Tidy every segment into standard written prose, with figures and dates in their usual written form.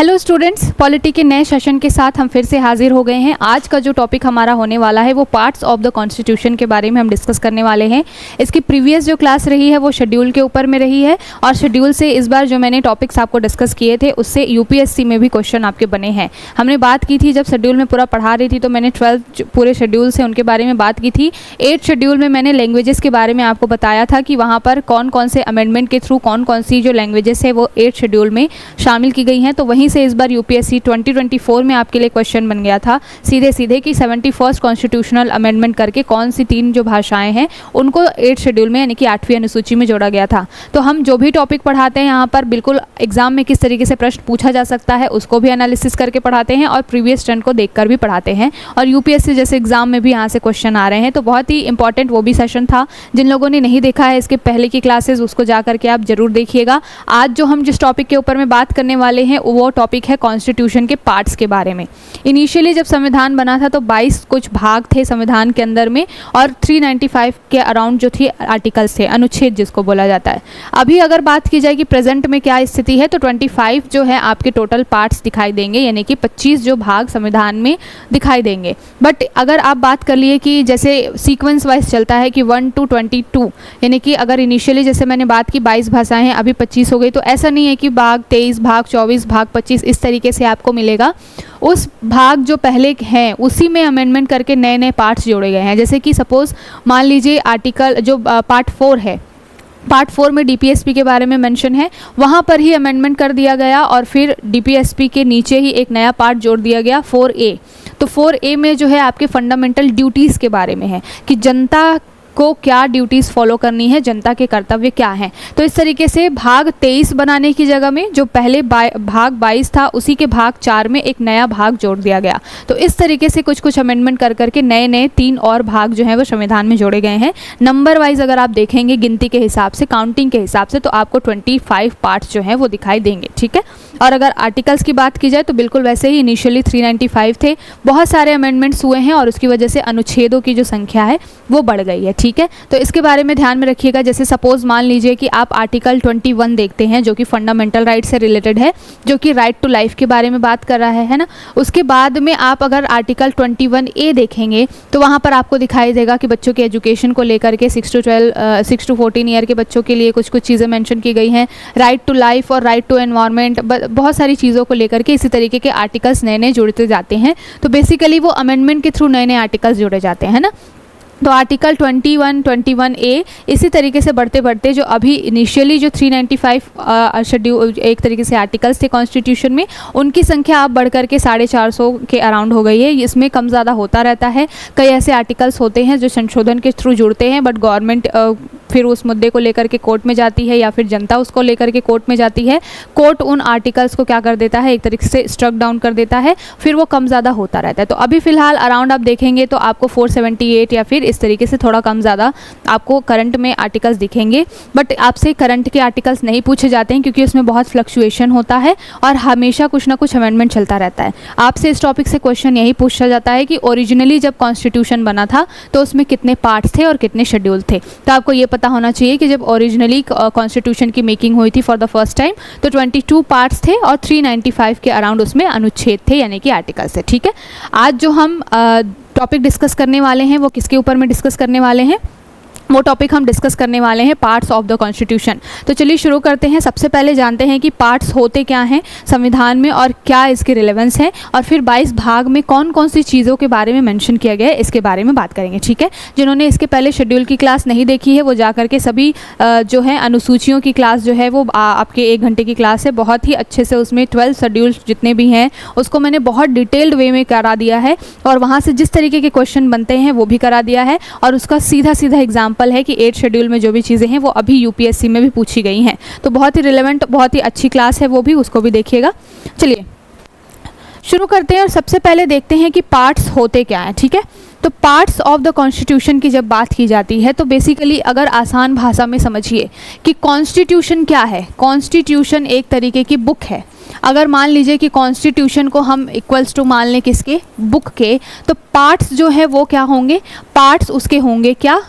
Hello students, polity के नए session के साथ हम फिर से हाजिर हो गए हैं। आज का जो टॉपिक हमारा होने वाला है वो पार्ट्स ऑफ द कॉन्स्टिट्यूशन के बारे में हम डिस्कस करने वाले हैं। इसकी प्रीवियस जो क्लास रही है वो शेड्यूल के ऊपर में रही है और शेड्यूल से इस बार जो मैंने टॉपिक्स आपको डिस्कस किए थे उससे यूपीएससी में भी क्वेश्चन आपके बने हैं। हमने बात की थी जब शेड्यूल में पूरा पढ़ा रही थी तो मैंने 12 पूरे शेड्यूल से उनके बारे में बात की थी। 8 शेड्यूल में मैंने लैंग्वेजेस के बारे में आपको बताया था कि वहाँ पर कौन कौन से अमेंडमेंट के थ्रू कौन कौन सी जो लैंग्वेजेस है वो 8 शेड्यूल में शामिल की गई हैं। तो वहीं से इस बार यूपीएससी 2024 में आपके लिए क्वेश्चन बन गया था सीधे सीधे कि 71st कॉन्स्टिट्यूशनल अमेंडमेंट करके कौन सी 3 जो भाषाएं हैं उनको 8 शेड्यूल में यानी कि 8वीं अनुसूची में जोड़ा गया था। तो हम जो भी टॉपिक पढ़ाते हैं यहाँ पर बिल्कुल एग्जाम में किस तरीके से प्रश्न पूछा जा सकता है उसको भी एनालिसिस करके पढ़ाते हैं और प्रीवियस ट्रेंड को देखकर भी पढ़ाते हैं। और यूपीएससी जैसे एग्जाम में भी यहाँ से क्वेश्चन आ रहे हैं तो बहुत ही इंपॉर्टेंट वो भी सेशन था। जिन लोगों ने नहीं देखा है इसके पहले की क्लासेस उसको जा करके आप जरूर देखिएगा। आज जो हम जिस टॉपिक के ऊपर में बात करने वाले हैं वो टॉपिक है कॉन्स्टिट्यूशन के पार्ट्स के बारे में। इनिशियली जब संविधान बना था तो 22 कुछ भाग थे संविधान के अंदर में और 395 के अराउंड जो थी आर्टिकल्स थे, अनुच्छेद जिसको बोला जाता है। अभी अगर बात की जाए कि प्रेजेंट में क्या स्थिति है तो 25 जो है आपके टोटल पार्ट्स दिखाई देंगे यानी कि 25 जो भाग संविधान में दिखाई देंगे। बट अगर आप बात कर लिए कि जैसे सीक्वेंस वाइज चलता है कि 1 to 22 यानी कि अगर इनिशियली जैसे मैंने बात की 22 भाषाएं हैं अभी 25 हो गई तो ऐसा नहीं है कि भाग 23 भाग 24 भाग 25 इस तरीके से आपको मिलेगा। उस भाग जो पहले हैं उसी में अमेंडमेंट करके नए नए पार्ट्स जोड़े गए हैं। जैसे कि सपोज मान लीजिए आर्टिकल जो पार्ट 4 है, पार्ट 4 में डीपीएसपी के बारे में मेंशन है, वहाँ पर ही अमेंडमेंट कर दिया गया और फिर डीपीएसपी के नीचे ही एक नया पार्ट जोड़ दिया गया 4A। तो 4A में जो है आपके फंडामेंटल ड्यूटीज़ के बारे में है कि जनता को क्या ड्यूटीज़ फॉलो करनी है, जनता के कर्तव्य क्या हैं। तो इस तरीके से भाग 23 बनाने की जगह में जो पहले भाग 22 था उसी के भाग 4 में एक नया भाग जोड़ दिया गया। तो इस तरीके से कुछ कुछ अमेंडमेंट कर करके नए नए 3 और भाग जो हैं वो संविधान में जोड़े गए हैं। नंबर वाइज अगर आप देखेंगे गिनती के हिसाब से, काउंटिंग के हिसाब से, तो आपको 25 पार्ट्स जो हैं वो दिखाई देंगे। ठीक है। और अगर आर्टिकल्स की बात की जाए तो बिल्कुल वैसे ही इनिशियली 395 थे, बहुत सारे अमेंडमेंट्स हुए हैं और उसकी वजह से अनुच्छेदों की जो संख्या है वो बढ़ गई है। ठीक है। तो इसके बारे में ध्यान में रखिएगा। जैसे सपोज मान लीजिए कि आप आर्टिकल 21 देखते हैं जो कि फंडामेंटल राइट से रिलेटेड है, जो कि राइट टू लाइफ के बारे में बात कर रहा है ना। उसके बाद में आप अगर आर्टिकल 21A देखेंगे तो वहाँ पर आपको दिखाई देगा कि बच्चों के एजुकेशन को लेकर के 6 to 14 ईयर के बच्चों के लिए कुछ कुछ चीज़ें मेंशन की गई हैं, राइट टू लाइफ और राइट टू एनवायरनमेंट, बहुत सारी चीज़ों को लेकर के इसी तरीके के आर्टिकल्स नए नए जुड़ते जाते हैं। तो बेसिकली वो अमेंडमेंट के थ्रू नए नए आर्टिकल्स जोड़े जाते हैं ना। तो आर्टिकल 21A इसी तरीके से बढ़ते बढ़ते जो अभी इनिशियली जो 395 शेड्यूल एक तरीके से आर्टिकल्स थे कॉन्स्टिट्यूशन में, उनकी संख्या अब बढ़ करके 450 के अराउंड हो गई है। इसमें कम ज़्यादा होता रहता है। कई ऐसे आर्टिकल्स होते हैं जो संशोधन के थ्रू जुड़ते हैं बट गवर्नमेंट फिर उस मुद्दे को लेकर के कोर्ट में जाती है या फिर जनता उसको लेकर के कोर्ट में जाती है। कोर्ट उन आर्टिकल्स को क्या कर देता है, एक तरीके से स्ट्रक डाउन कर देता है, फिर वो कम ज़्यादा होता रहता है। तो अभी फ़िलहाल अराउंड आप देखेंगे तो आपको 478 या फिर इस तरीके से थोड़ा कम ज़्यादा आपको करंट में आर्टिकल्स दिखेंगे। बट आपसे करंट के आर्टिकल्स नहीं पूछे जाते हैं क्योंकि उसमें बहुत फ्लक्चुएशन होता है और हमेशा कुछ ना कुछ अमेंडमेंट चलता रहता है। आपसे इस टॉपिक से क्वेश्चन यही पूछा जाता है कि ओरिजिनली जब कॉन्स्टिट्यूशन बना था तो उसमें कितने पार्ट्स थे और कितने शेड्यूल थे। तो आपको ये पता होना चाहिए कि जब ओरिजिनली कॉन्स्टिट्यूशन की मेकिंग हुई थी फॉर द फर्स्ट टाइम तो 22 पार्ट्स थे और 395 के अराउंड उसमें अनुच्छेद थे यानी कि आर्टिकल्स थे। ठीक है। आज जो हम टॉपिक डिस्कस करने वाले हैं वो किसके ऊपर में डिस्कस करने वाले हैं, वो टॉपिक हम डिस्कस करने वाले हैं पार्ट्स ऑफ द कॉन्स्टिट्यूशन। तो चलिए शुरू करते हैं। सबसे पहले जानते हैं कि पार्ट्स होते क्या हैं संविधान में और क्या इसके रिलेवेंस है, और फिर 22 भाग में कौन कौन सी चीज़ों के बारे में मेंशन किया गया है इसके बारे में बात करेंगे। ठीक है। जिन्होंने इसके पहले शेड्यूल की क्लास नहीं देखी है वो जा करके सभी जो है अनुसूचियों की क्लास जो है वो आपके 1 घंटे की क्लास है, बहुत ही अच्छे से उसमें 12 शेड्यूल जितने भी हैं उसको मैंने बहुत डिटेल्ड वे में करा दिया है और वहाँ से जिस तरीके के क्वेश्चन बनते हैं वो भी करा दिया है और उसका सीधा सीधा एग्जाम्पल है कि 8 शेड्यूल में जो भी चीज़ें हैं वो अभी यूपीएससी में भी पूछी गई हैं। तो बहुत ही रिलेवेंट, बहुत ही अच्छी क्लास है वो भी, उसको भी देखिएगा। चलिए शुरू करते हैं और सबसे पहले देखते हैं कि पार्ट्स होते क्या हैं। ठीक है। तो पार्ट्स ऑफ द कॉन्स्टिट्यूशन की जब बात की जाती है तो बेसिकली अगर आसान भाषा में समझिए कि कॉन्स्टिट्यूशन क्या है। कॉन्स्टिट्यूशन एक तरीके की बुक है। अगर मान लीजिए कि कॉन्स्टिट्यूशन को हम इक्वल्स टू मान लें किसके, बुक के, तो पार्ट्स जो है वो क्या होंगे, पार्ट्स उसके होंगे क्या,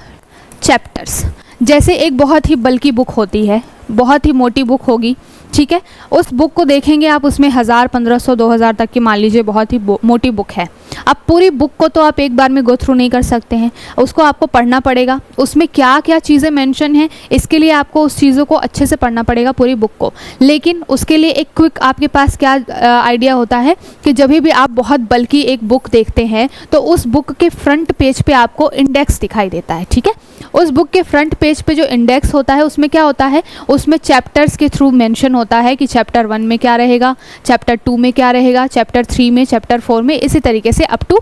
चैप्टर्स। जैसे एक बहुत ही बल्कि बुक होती है, बहुत ही मोटी बुक होगी, ठीक है, उस बुक को देखेंगे आप, उसमें 1000, 1500, 2000 तक की मान लीजिए बहुत ही मोटी बुक है। अब पूरी बुक को तो आप एक बार में गो थ्रू नहीं कर सकते हैं, उसको आपको पढ़ना पड़ेगा, उसमें क्या क्या चीज़ें मेंशन हैं, इसके लिए आपको उस चीज़ों को अच्छे से पढ़ना पड़ेगा पूरी बुक को। लेकिन उसके लिए एक क्विक आपके पास क्या आइडिया होता है कि जब भी आप बहुत बल्कि एक बुक देखते हैं तो उस बुक के फ्रंट पेज पे आपको इंडेक्स दिखाई देता है, ठीक है। उस बुक के फ्रंट पेज पे जो इंडेक्स होता है उसमें क्या होता है, उसमें चैप्टर्स के थ्रू मेंशन होता है कि चैप्टर 1 में क्या रहेगा, चैप्टर 2 में क्या रहेगा, चैप्टर 3 में, चैप्टर 4 में, इसी तरीके से up to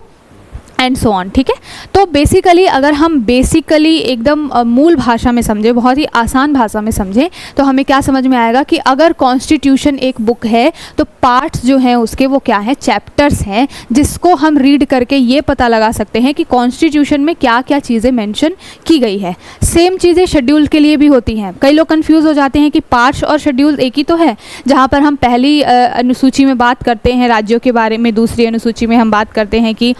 and so on, ठीक है। तो बेसिकली अगर हम बेसिकली एकदम मूल भाषा में समझें, बहुत ही आसान भाषा में समझें, तो हमें क्या समझ में आएगा कि अगर कॉन्स्टिट्यूशन एक बुक है तो पार्ट्स जो हैं उसके वो क्या है, चैप्टर्स हैं, जिसको हम रीड करके ये पता लगा सकते हैं कि कॉन्स्टिट्यूशन में क्या क्या चीज़ें मेंशन की गई है। सेम चीज़ें शेड्यूल के लिए भी होती हैं। कई लोग कंफ्यूज हो जाते हैं कि पार्ट्स और शेड्यूल एक ही तो है। जहाँ पर हम पहली अनुसूची में बात करते हैं राज्यों के बारे में, दूसरी अनुसूची में हम बात करते हैं कि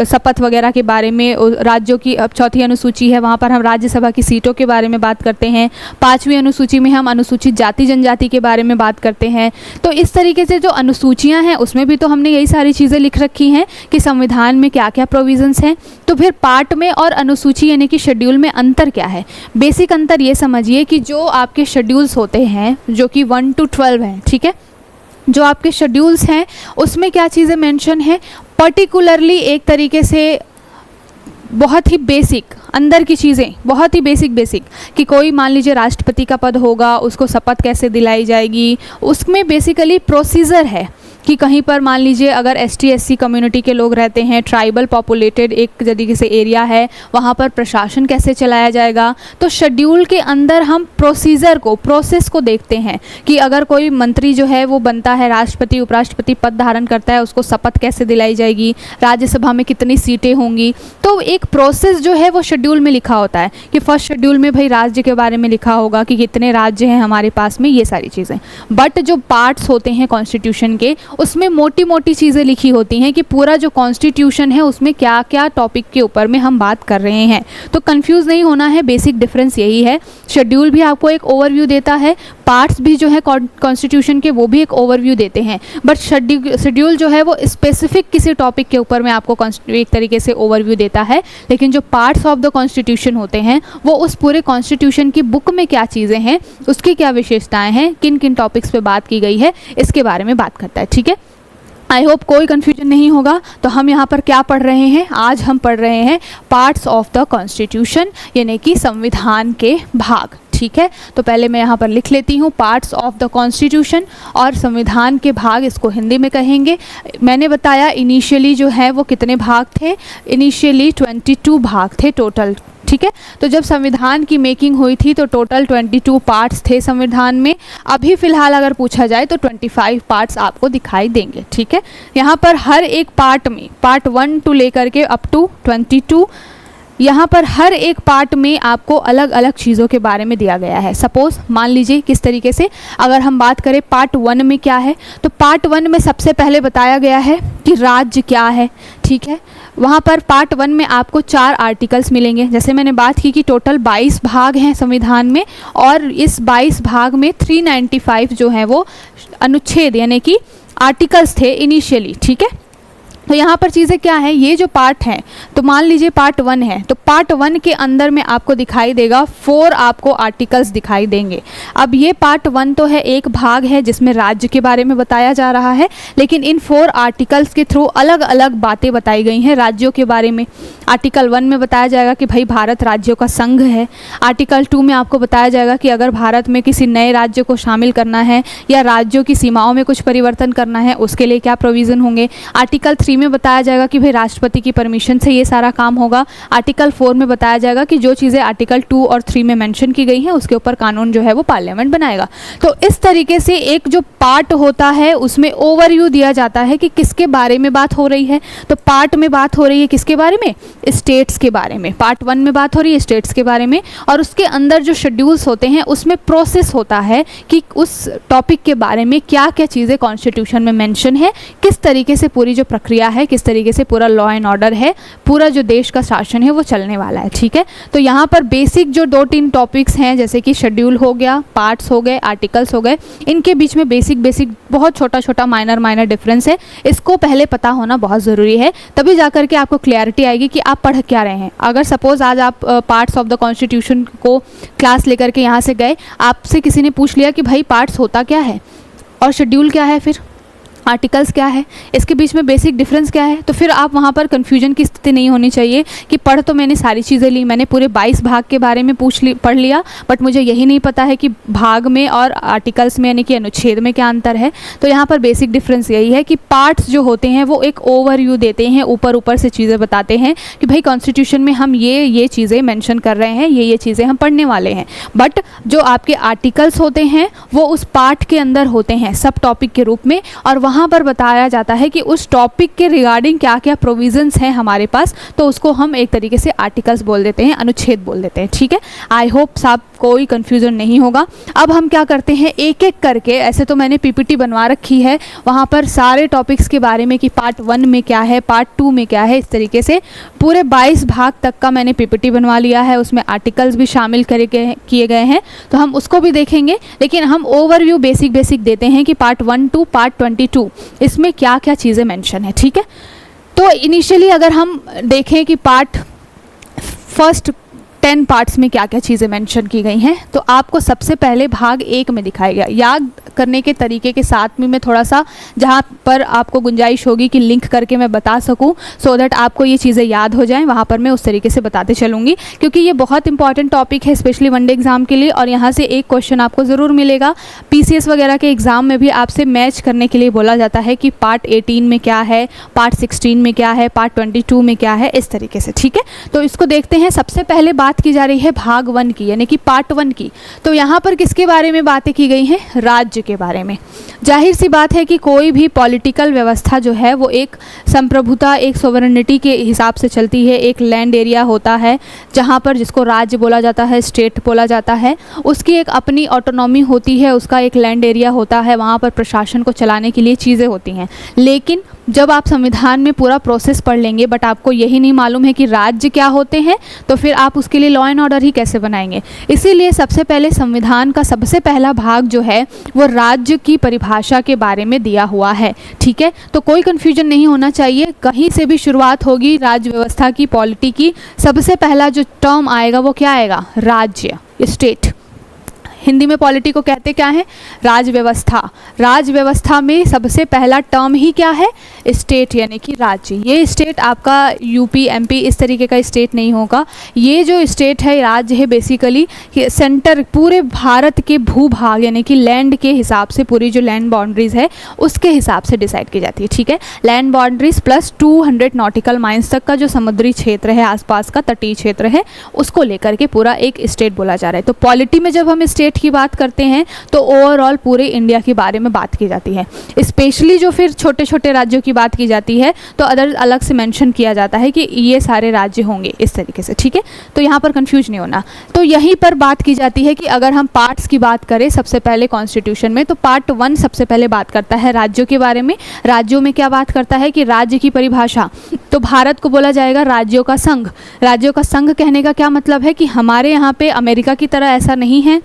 शपथ वगैरह के बारे में, राज्यों की अब चौथी अनुसूची है वहाँ पर हम राज्यसभा की सीटों के बारे में बात करते हैं, 5वीं अनुसूची में हम अनुसूचित जाति जनजाति के बारे में बात करते हैं। तो इस तरीके से जो अनुसूचियाँ हैं उसमें भी तो हमने यही सारी चीज़ें लिख रखी हैं कि संविधान में क्या क्या प्रोविजंस हैं। तो फिर पार्ट में और अनुसूची यानी कि शेड्यूल में अंतर क्या है? बेसिक अंतर ये समझिए कि जो आपके शेड्यूल्स होते हैं जो कि 1 to 12 हैं, ठीक है, जो आपके शेड्यूल्स हैं उसमें क्या चीज़ें मेंशन है, पर्टिकुलरली एक तरीके से बहुत ही बेसिक अंदर की चीज़ें, बहुत ही बेसिक कि कोई मान लीजिए राष्ट्रपति का पद होगा, उसको शपथ कैसे दिलाई जाएगी, उसमें बेसिकली प्रोसीजर है कि कहीं पर मान लीजिए अगर ST SC कम्युनिटी के लोग रहते हैं, ट्राइबल पॉपुलेटेड एक तरीके से एरिया है, वहाँ पर प्रशासन कैसे चलाया जाएगा। तो शेड्यूल के अंदर हम प्रोसीजर को, प्रोसेस को देखते हैं कि अगर कोई मंत्री जो है वो बनता है, राष्ट्रपति उपराष्ट्रपति पद धारण करता है, उसको शपथ कैसे दिलाई जाएगी, राज्यसभा में कितनी सीटें होंगी। तो एक प्रोसेस जो है वो शेड्यूल में लिखा होता है कि फर्स्ट शेड्यूल में भाई राज्य के बारे में लिखा होगा कि कितने राज्य हैं हमारे पास में, ये सारी चीज़ें। बट जो पार्ट्स होते हैं कॉन्स्टिट्यूशन के, उसमें मोटी मोटी चीज़ें लिखी होती हैं कि पूरा जो कॉन्स्टिट्यूशन है उसमें क्या क्या टॉपिक के ऊपर में हम बात कर रहे हैं। तो कंफ्यूज नहीं होना है, बेसिक डिफरेंस यही है। शेड्यूल भी आपको एक ओवरव्यू देता है, पार्ट्स भी जो है कॉन्स्टिट्यूशन के वो भी एक ओवरव्यू देते हैं, बट शेड्यूल जो है वो स्पेसिफिक किसी टॉपिक के ऊपर में आपको एक तरीके से ओवरव्यू देता है। लेकिन जो पार्ट्स ऑफ द कॉन्स्टिट्यूशन होते हैं वो उस पूरे कॉन्स्टिट्यूशन की बुक में क्या चीज़ें हैं, उसकी क्या विशेषताएं हैं, किन किन टॉपिक्स पे बात की गई है, इसके बारे में बात करता है, ठीक है। आई होप कोई कन्फ्यूजन नहीं होगा। तो हम यहाँ पर क्या पढ़ रहे हैं, आज हम पढ़ रहे हैं पार्ट्स ऑफ द कॉन्स्टिट्यूशन यानी कि संविधान के भाग, ठीक है। तो पहले मैं यहाँ पर लिख लेती हूँ पार्ट्स ऑफ द कॉन्स्टिट्यूशन और संविधान के भाग, इसको हिंदी में कहेंगे। मैंने बताया इनिशियली जो है वो कितने भाग थे, इनिशियली 22 भाग थे टोटल, ठीक है। तो जब संविधान की मेकिंग हुई थी तो टोटल 22 पार्ट्स थे संविधान में। अभी फ़िलहाल अगर पूछा जाए तो 25 पार्ट्स आपको दिखाई देंगे, ठीक है। यहाँ पर हर एक पार्ट में, पार्ट 1 to लेकर के अप टू 22, यहाँ पर हर एक पार्ट में आपको अलग अलग चीज़ों के बारे में दिया गया है। सपोज़ मान लीजिए किस तरीके से, अगर हम बात करें पार्ट 1 में क्या है, तो पार्ट 1 में सबसे पहले बताया गया है कि राज्य क्या है, ठीक है। वहाँ पर पार्ट 1 में आपको 4 आर्टिकल्स मिलेंगे। जैसे मैंने बात की कि टोटल 22 भाग हैं संविधान में, और इस 22 भाग में 395 जो है वो अनुच्छेद यानी कि आर्टिकल्स थे इनिशियली, ठीक है। तो यहाँ पर चीज़ें क्या है, ये जो पार्ट है, तो मान लीजिए पार्ट 1 है, तो पार्ट 1 के अंदर में आपको दिखाई देगा 4 आपको आर्टिकल्स दिखाई देंगे। अब ये पार्ट 1 तो है, एक भाग है जिसमें राज्य के बारे में बताया जा रहा है, लेकिन इन 4 आर्टिकल्स के थ्रू अलग अलग बातें बताई गई हैं राज्यों के बारे में। आर्टिकल 1 में बताया जाएगा कि भाई भारत राज्यों का संघ है। आर्टिकल 2 में आपको बताया जाएगा कि अगर भारत में किसी नए राज्य को शामिल करना है या राज्यों की सीमाओं में कुछ परिवर्तन करना है, उसके लिए क्या प्रोविज़न होंगे। आर्टिकल 3 में बताया जाएगा कि भाई राष्ट्रपति की परमिशन से ये सारा काम होगा। आर्टिकल 4 में बताया जाएगा कि जो चीज़ें आर्टिकल 2 और 3 में मेंशन की गई हैं उसके ऊपर कानून जो है वो पार्लियामेंट बनाएगा। तो इस तरीके से एक जो पार्ट होता है उसमें ओवरव्यू दिया जाता है कि किसके बारे में बात हो रही है। तो पार्ट में बात हो रही है किसके बारे में, स्टेट्स के बारे में। पार्ट 1 में बात हो रही है स्टेट्स के बारे में, और उसके अंदर जो शेड्यूल्स होते हैं उसमें प्रोसेस होता है कि उस टॉपिक के बारे में क्या क्या चीज़ें कॉन्स्टिट्यूशन में मेंशन है, किस तरीके से पूरी जो प्रक्रिया दिया है किस तरीके से पूरा लॉ एंड ऑर्डर है, पूरा जो देश का शासन है वो चलने वाला है। ठीक है, तो यहाँ पर बेसिक जो 2-3 टॉपिक्स हैं जैसे कि शेड्यूल हो गया, पार्ट्स हो गए, आर्टिकल्स हो गए, इनके बीच में बेसिक बहुत छोटा माइनर डिफरेंस है, इसको पहले पता होना बहुत ज़रूरी है, तभी जाकर के आपको क्लैरिटी आएगी कि आप पढ़ क्या रहे हैं। अगर सपोज़ आज आप पार्ट्स ऑफ द कॉन्स्टिट्यूशन को क्लास लेकर के यहाँ से गए, आपसे किसी ने पूछ लिया कि भाई पार्ट्स होता क्या है और शेड्यूल क्या है, फिर आर्टिकल्स क्या है, इसके बीच में बेसिक डिफरेंस क्या है, तो फिर आप वहाँ पर कन्फ्यूजन की स्थिति नहीं होनी चाहिए कि पढ़ तो मैंने सारी चीज़ें ली, मैंने पूरे 22 भाग के बारे में पढ़ लिया, बट मुझे यही नहीं पता है कि भाग में और आर्टिकल्स में यानी कि अनुच्छेद में क्या अंतर है। तो यहाँ पर बेसिक डिफरेंस यही है कि पार्ट्स जो होते हैं वो एक ओवरव्यू देते हैं, ऊपर से चीज़ें बताते हैं कि भाई कॉन्स्टिट्यूशन में हम ये चीज़ें मेंशन कर रहे हैं, ये चीज़ें हम पढ़ने वाले हैं। बट जो आपके आर्टिकल्स होते हैं वो उस पार्ट के अंदर होते हैं सब टॉपिक के रूप में, और वहाँ पर बताया जाता है कि उस टॉपिक के रिगार्डिंग क्या क्या प्रोविजंस हैं हमारे पास, तो उसको हम एक तरीके से आर्टिकल्स बोल देते हैं, अनुच्छेद बोल देते हैं। ठीक है, आई होप साहब कोई कंफ्यूजन नहीं होगा। अब हम क्या करते हैं एक एक करके, ऐसे तो मैंने पीपीटी बनवा रखी है वहाँ पर सारे टॉपिक्स के बारे में कि पार्ट 1 में क्या है, पार्ट 2 में क्या है, इस तरीके से पूरे 22 भाग तक का मैंने पीपीटी बनवा लिया है, उसमें आर्टिकल्स भी शामिल किए गए हैं, तो हम उसको भी देखेंगे। लेकिन हम ओवरव्यू बेसिक देते हैं कि पार्ट 1 to पार्ट 22 इसमें क्या क्या चीज़ें मेंशन है। ठीक है, तो इनिशियली अगर हम देखें कि पार्ट फर्स्ट 10 पार्ट्स में क्या क्या चीज़ें मेंशन की गई हैं, तो आपको सबसे पहले भाग 1 में दिखाया गया। याद करने के तरीके के साथ में मैं थोड़ा सा जहाँ पर आपको गुंजाइश होगी कि लिंक करके मैं बता सकूँ, सो दैट आपको ये चीज़ें याद हो जाएं, वहाँ पर मैं उस तरीके से बताते चलूँगी, क्योंकि ये बहुत इंपॉर्टेंट टॉपिक है स्पेशली वनडे एग्जाम के लिए। और यहाँ से एक क्वेश्चन आपको ज़रूर मिलेगा, पीसीएस वगैरह के एग्ज़ाम में भी आपसे मैच करने के लिए बोला जाता है कि पार्ट 18 में क्या है, पार्ट 16 में क्या है, पार्ट 22 में क्या है, इस तरीके से। ठीक है, तो इसको देखते हैं। सबसे पहले बात की जा रही है भाग 1 की, यानी कि पार्ट 1 की। तो यहाँ पर किसके बारे में बातें की गई हैं, राज्य के बारे में। जाहिर सी बात है कि कोई भी पॉलिटिकल व्यवस्था जो है वो एक संप्रभुता, एक सोवरेनिटी के हिसाब से चलती है। एक लैंड एरिया होता है जहाँ पर, जिसको राज्य बोला जाता है, स्टेट बोला जाता है, उसकी एक अपनी ऑटोनॉमी होती है, उसका एक लैंड एरिया होता है, वहाँ पर प्रशासन को चलाने के लिए चीज़ें होती हैं। लेकिन जब आप संविधान में पूरा प्रोसेस पढ़ लेंगे बट आपको यही नहीं मालूम है कि राज्य क्या होते हैं, तो फिर आप उसके लिए लॉ एंड ऑर्डर ही कैसे बनाएंगे। इसीलिए सबसे पहले संविधान का सबसे पहला भाग जो है वो राज्य की परिभाषा के बारे में दिया हुआ है। ठीक है, तो कोई कन्फ्यूजन नहीं होना चाहिए, कहीं से भी शुरुआत होगी राज्य व्यवस्था की, पॉलिटी की, सबसे पहला जो टर्म आएगा वो क्या आएगा, राज्य, स्टेट। हिंदी में पॉलिटी को कहते क्या है, राज व्यवस्था। राज व्यवस्था में सबसे पहला टर्म ही क्या है, स्टेट, यानी कि राज्य। ये स्टेट आपका यूपी एमपी इस तरीके का स्टेट नहीं होगा, ये जो स्टेट है, राज्य है, बेसिकली सेंटर पूरे भारत के भूभाग यानी कि लैंड के हिसाब से, पूरी जो लैंड बाउंड्रीज है उसके हिसाब से डिसाइड की जाती है। ठीक है, land boundaries plus 200 nautical miles तक का जो समुद्री क्षेत्र है, आसपास का तटीय क्षेत्र है, उसको लेकर के पूरा एक स्टेट बोला जा रहा है। तो पॉलिटी में जब हम स्टेट की बात करते हैं तो ओवरऑल पूरे इंडिया के बारे में बात की जाती है। स्पेशली जो फिर छोटे छोटे राज्यों की बात की जाती है तो अदर अलग से मेंशन किया जाता है कि ये सारे राज्य होंगे, इस तरीके से। ठीक है, तो यहाँ पर कंफ्यूज नहीं होना। तो यहीं पर बात की जाती है कि अगर हम पार्ट्स की बात करें सबसे पहले कॉन्स्टिट्यूशन में, तो पार्ट 1 सबसे पहले बात करता है राज्यों के बारे में। राज्यों में क्या बात करता है कि राज्य की परिभाषा, तो भारत को बोला जाएगा राज्यों का संघ। राज्यों का संघ कहने का क्या मतलब है कि हमारे यहाँ पे अमेरिका की तरह ऐसा नहीं है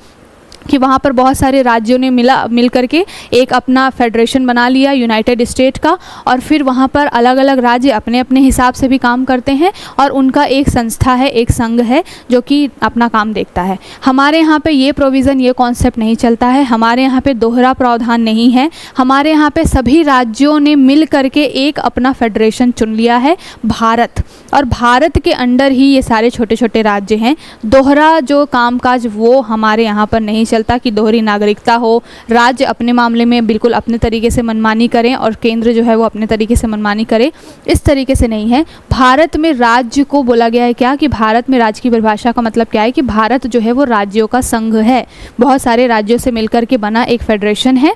कि वहाँ पर बहुत सारे राज्यों ने मिल करके एक अपना फेडरेशन बना लिया यूनाइटेड स्टेट का, और फिर वहाँ पर अलग अलग राज्य अपने अपने हिसाब से भी काम करते हैं और उनका एक संस्था है, एक संघ है जो कि अपना काम देखता है। हमारे यहाँ पे ये प्रोविज़न, ये कॉन्सेप्ट नहीं चलता है। हमारे यहाँ पे दोहरा प्रावधान नहीं है। हमारे यहाँ पे सभी राज्यों ने मिल करके एक अपना फेडरेशन चुन लिया है, भारत, और भारत के अंडर ही ये सारे छोटे छोटे राज्य हैं। दोहरा जो कामकाज वो हमारे यहाँ पर नहीं चलता कि दोहरी नागरिकता हो, राज्य अपने मामले में बिल्कुल अपने तरीके से मनमानी करें और केंद्र जो है वो अपने तरीके से मनमानी करे, इस तरीके से नहीं है। भारत में राज्य को बोला गया है क्या, कि भारत में राज्य की परिभाषा का मतलब क्या है कि भारत जो है वो राज्यों का संघ है, बहुत सारे राज्यों से मिलकर के बना एक फेडरेशन है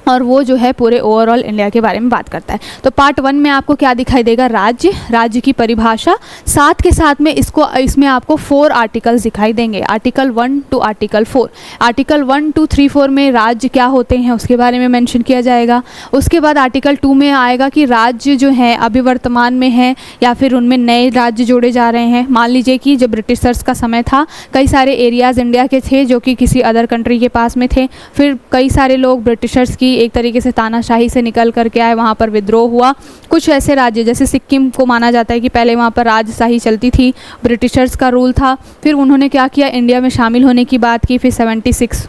और वो जो है पूरे ओवरऑल इंडिया के बारे में बात करता है। तो पार्ट 1 में आपको क्या दिखाई देगा, राज्य, राज्य की परिभाषा, साथ के साथ में इसमें आपको 4 आर्टिकल्स दिखाई देंगे, आर्टिकल 1 टू आर्टिकल 4। आर्टिकल 1, 2, 3, 4 में राज्य क्या होते हैं उसके बारे में मेंशन किया जाएगा। उसके बाद आर्टिकल 2 में आएगा कि राज्य जो हैं अभी वर्तमान में हैं या फिर उनमें नए राज्य जोड़े जा रहे हैं। मान लीजिए कि जब ब्रिटिशर्स का समय था, कई सारे एरियाज़ इंडिया के थे जो कि किसी अदर कंट्री के पास में थे, फिर कई सारे लोग ब्रिटिशर्स की एक तरीके से तानाशाही से निकल करके आए, वहाँ पर विद्रोह हुआ। कुछ ऐसे राज्य जैसे सिक्किम को माना जाता है कि पहले वहाँ पर राजशाही चलती थी, ब्रिटिशर्स का रूल था, फिर उन्होंने क्या किया, इंडिया में शामिल होने की बात की, फिर 76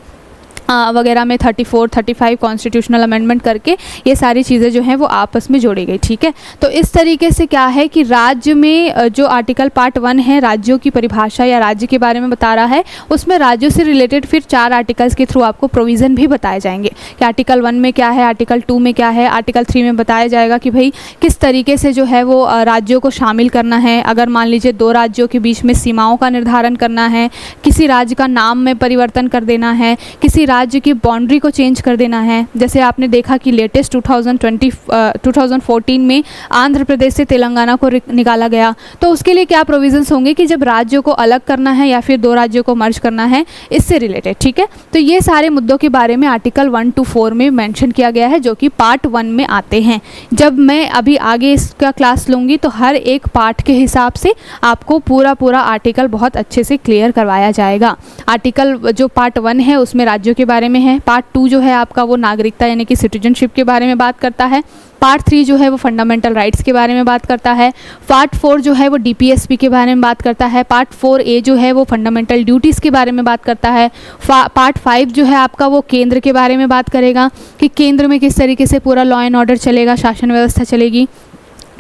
वगैरह में 34, 35 कॉन्स्टिट्यूशनल अमेंडमेंट करके ये सारी चीज़ें जो हैं वो आपस में जोड़ी गई। ठीक है, तो इस तरीके से क्या है कि राज्य में जो आर्टिकल पार्ट 1 है, राज्यों की परिभाषा या राज्य के बारे में बता रहा है, उसमें राज्यों से रिलेटेड फिर 4 आर्टिकल्स के थ्रू आपको प्रोविज़न भी बताए जाएंगे कि आर्टिकल 1 में क्या है, आर्टिकल 2 में क्या है, आर्टिकल 3 में बताया जाएगा कि भाई किस तरीके से जो है वो राज्यों को शामिल करना है। अगर मान लीजिए 2 राज्यों के बीच में सीमाओं का निर्धारण करना है, किसी राज्य का नाम में परिवर्तन कर देना है, किसी राज्य की बाउंड्री को चेंज कर देना है। जैसे आपने देखा कि लेटेस्ट 2014 में आंध्र प्रदेश से तेलंगाना को निकाला गया, तो उसके लिए क्या प्रोविजंस होंगे कि जब राज्यों को अलग करना है या फिर 2 राज्यों को मर्ज करना है, इससे रिलेटेड। ठीक है, तो ये सारे मुद्दों के बारे में आर्टिकल 1 to 4 में मेंशन किया गया है, जो कि पार्ट 1 में आते हैं। जब मैं अभी आगे इसका क्लास लूँगी तो हर एक पार्ट के हिसाब से आपको पूरा आर्टिकल बहुत अच्छे से क्लियर करवाया जाएगा। आर्टिकल जो पार्ट 1 है उसमें राज्यों के बारे में है, पार्ट 2 जो है आपका वो नागरिकता यानी कि सिटीजनशिप के बारे में बात करता है, पार्ट 3 जो है वो फंडामेंटल राइट्स के बारे में बात करता है, पार्ट 4 जो है वो डीपीएसपी के बारे में बात करता है, पार्ट 4A जो है वो फंडामेंटल ड्यूटीज़ के बारे में बात करता है, पार्ट 5 जो है आपका वो केंद्र के बारे में बात करेगा कि केंद्र में किस तरीके से पूरा लॉ एंड ऑर्डर चलेगा, शासन व्यवस्था चलेगी।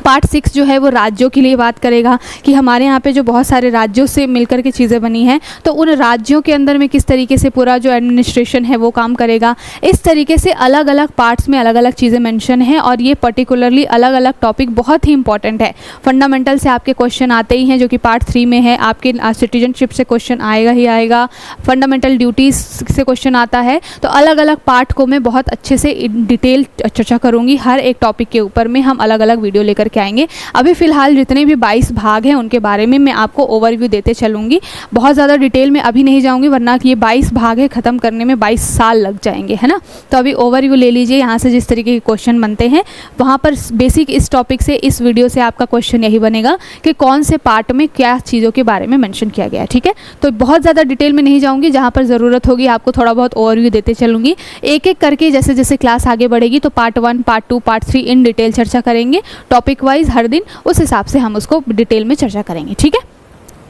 पार्ट 6 जो है वो राज्यों के लिए बात करेगा कि हमारे यहाँ पे जो बहुत सारे राज्यों से मिलकर के चीज़ें बनी हैं, तो उन राज्यों के अंदर में किस तरीके से पूरा जो एडमिनिस्ट्रेशन है वो काम करेगा। इस तरीके से अलग अलग पार्ट्स में अलग अलग चीज़ें मेंशन हैं और ये पर्टिकुलरली अलग अलग टॉपिक बहुत ही इंपॉर्टेंट है। फंडामेंटल से आपके क्वेश्चन आते ही हैं जो कि पार्ट 3 में है, आपके सिटीजनशिप से क्वेश्चन आएगा ही आएगा, फंडामेंटल ड्यूटीज़ से क्वेश्चन आता है। तो अलग अलग पार्ट को मैं बहुत अच्छे से डिटेल चर्चा करूँगी, हर एक टॉपिक के ऊपर में हम अलग अलग वीडियो लेकर के आएंगे। अभी फ़िलहाल जितने भी 22 भाग हैं उनके बारे में मैं आपको ओवरव्यू देते चलूँगी, बहुत ज़्यादा डिटेल में अभी नहीं जाऊँगी, वरना कि ये 22 भाग है, ख़त्म करने में 22 साल लग जाएंगे, है ना। तो अभी ओवरव्यू ले लीजिए, यहाँ से जिस तरीके के क्वेश्चन बनते हैं वहाँ पर बेसिक इस टॉपिक से, इस वीडियो से आपका क्वेश्चन यही बनेगा कि कौन से पार्ट में क्या चीज़ों के बारे में मेंशन किया गया है। ठीक है, तो बहुत ज़्यादा डिटेल में नहीं जाऊँगी, जहाँ पर ज़रूरत होगी आपको थोड़ा बहुत ओवरव्यू देते चलूँगी। एक एक करके जैसे जैसे क्लास आगे बढ़ेगी तो part 1, part 2, part 3 in detail चर्चा करेंगे, टॉपिक वाइज हर दिन, उस हिसाब से हम उसको डिटेल में चर्चा करेंगे। ठीक है,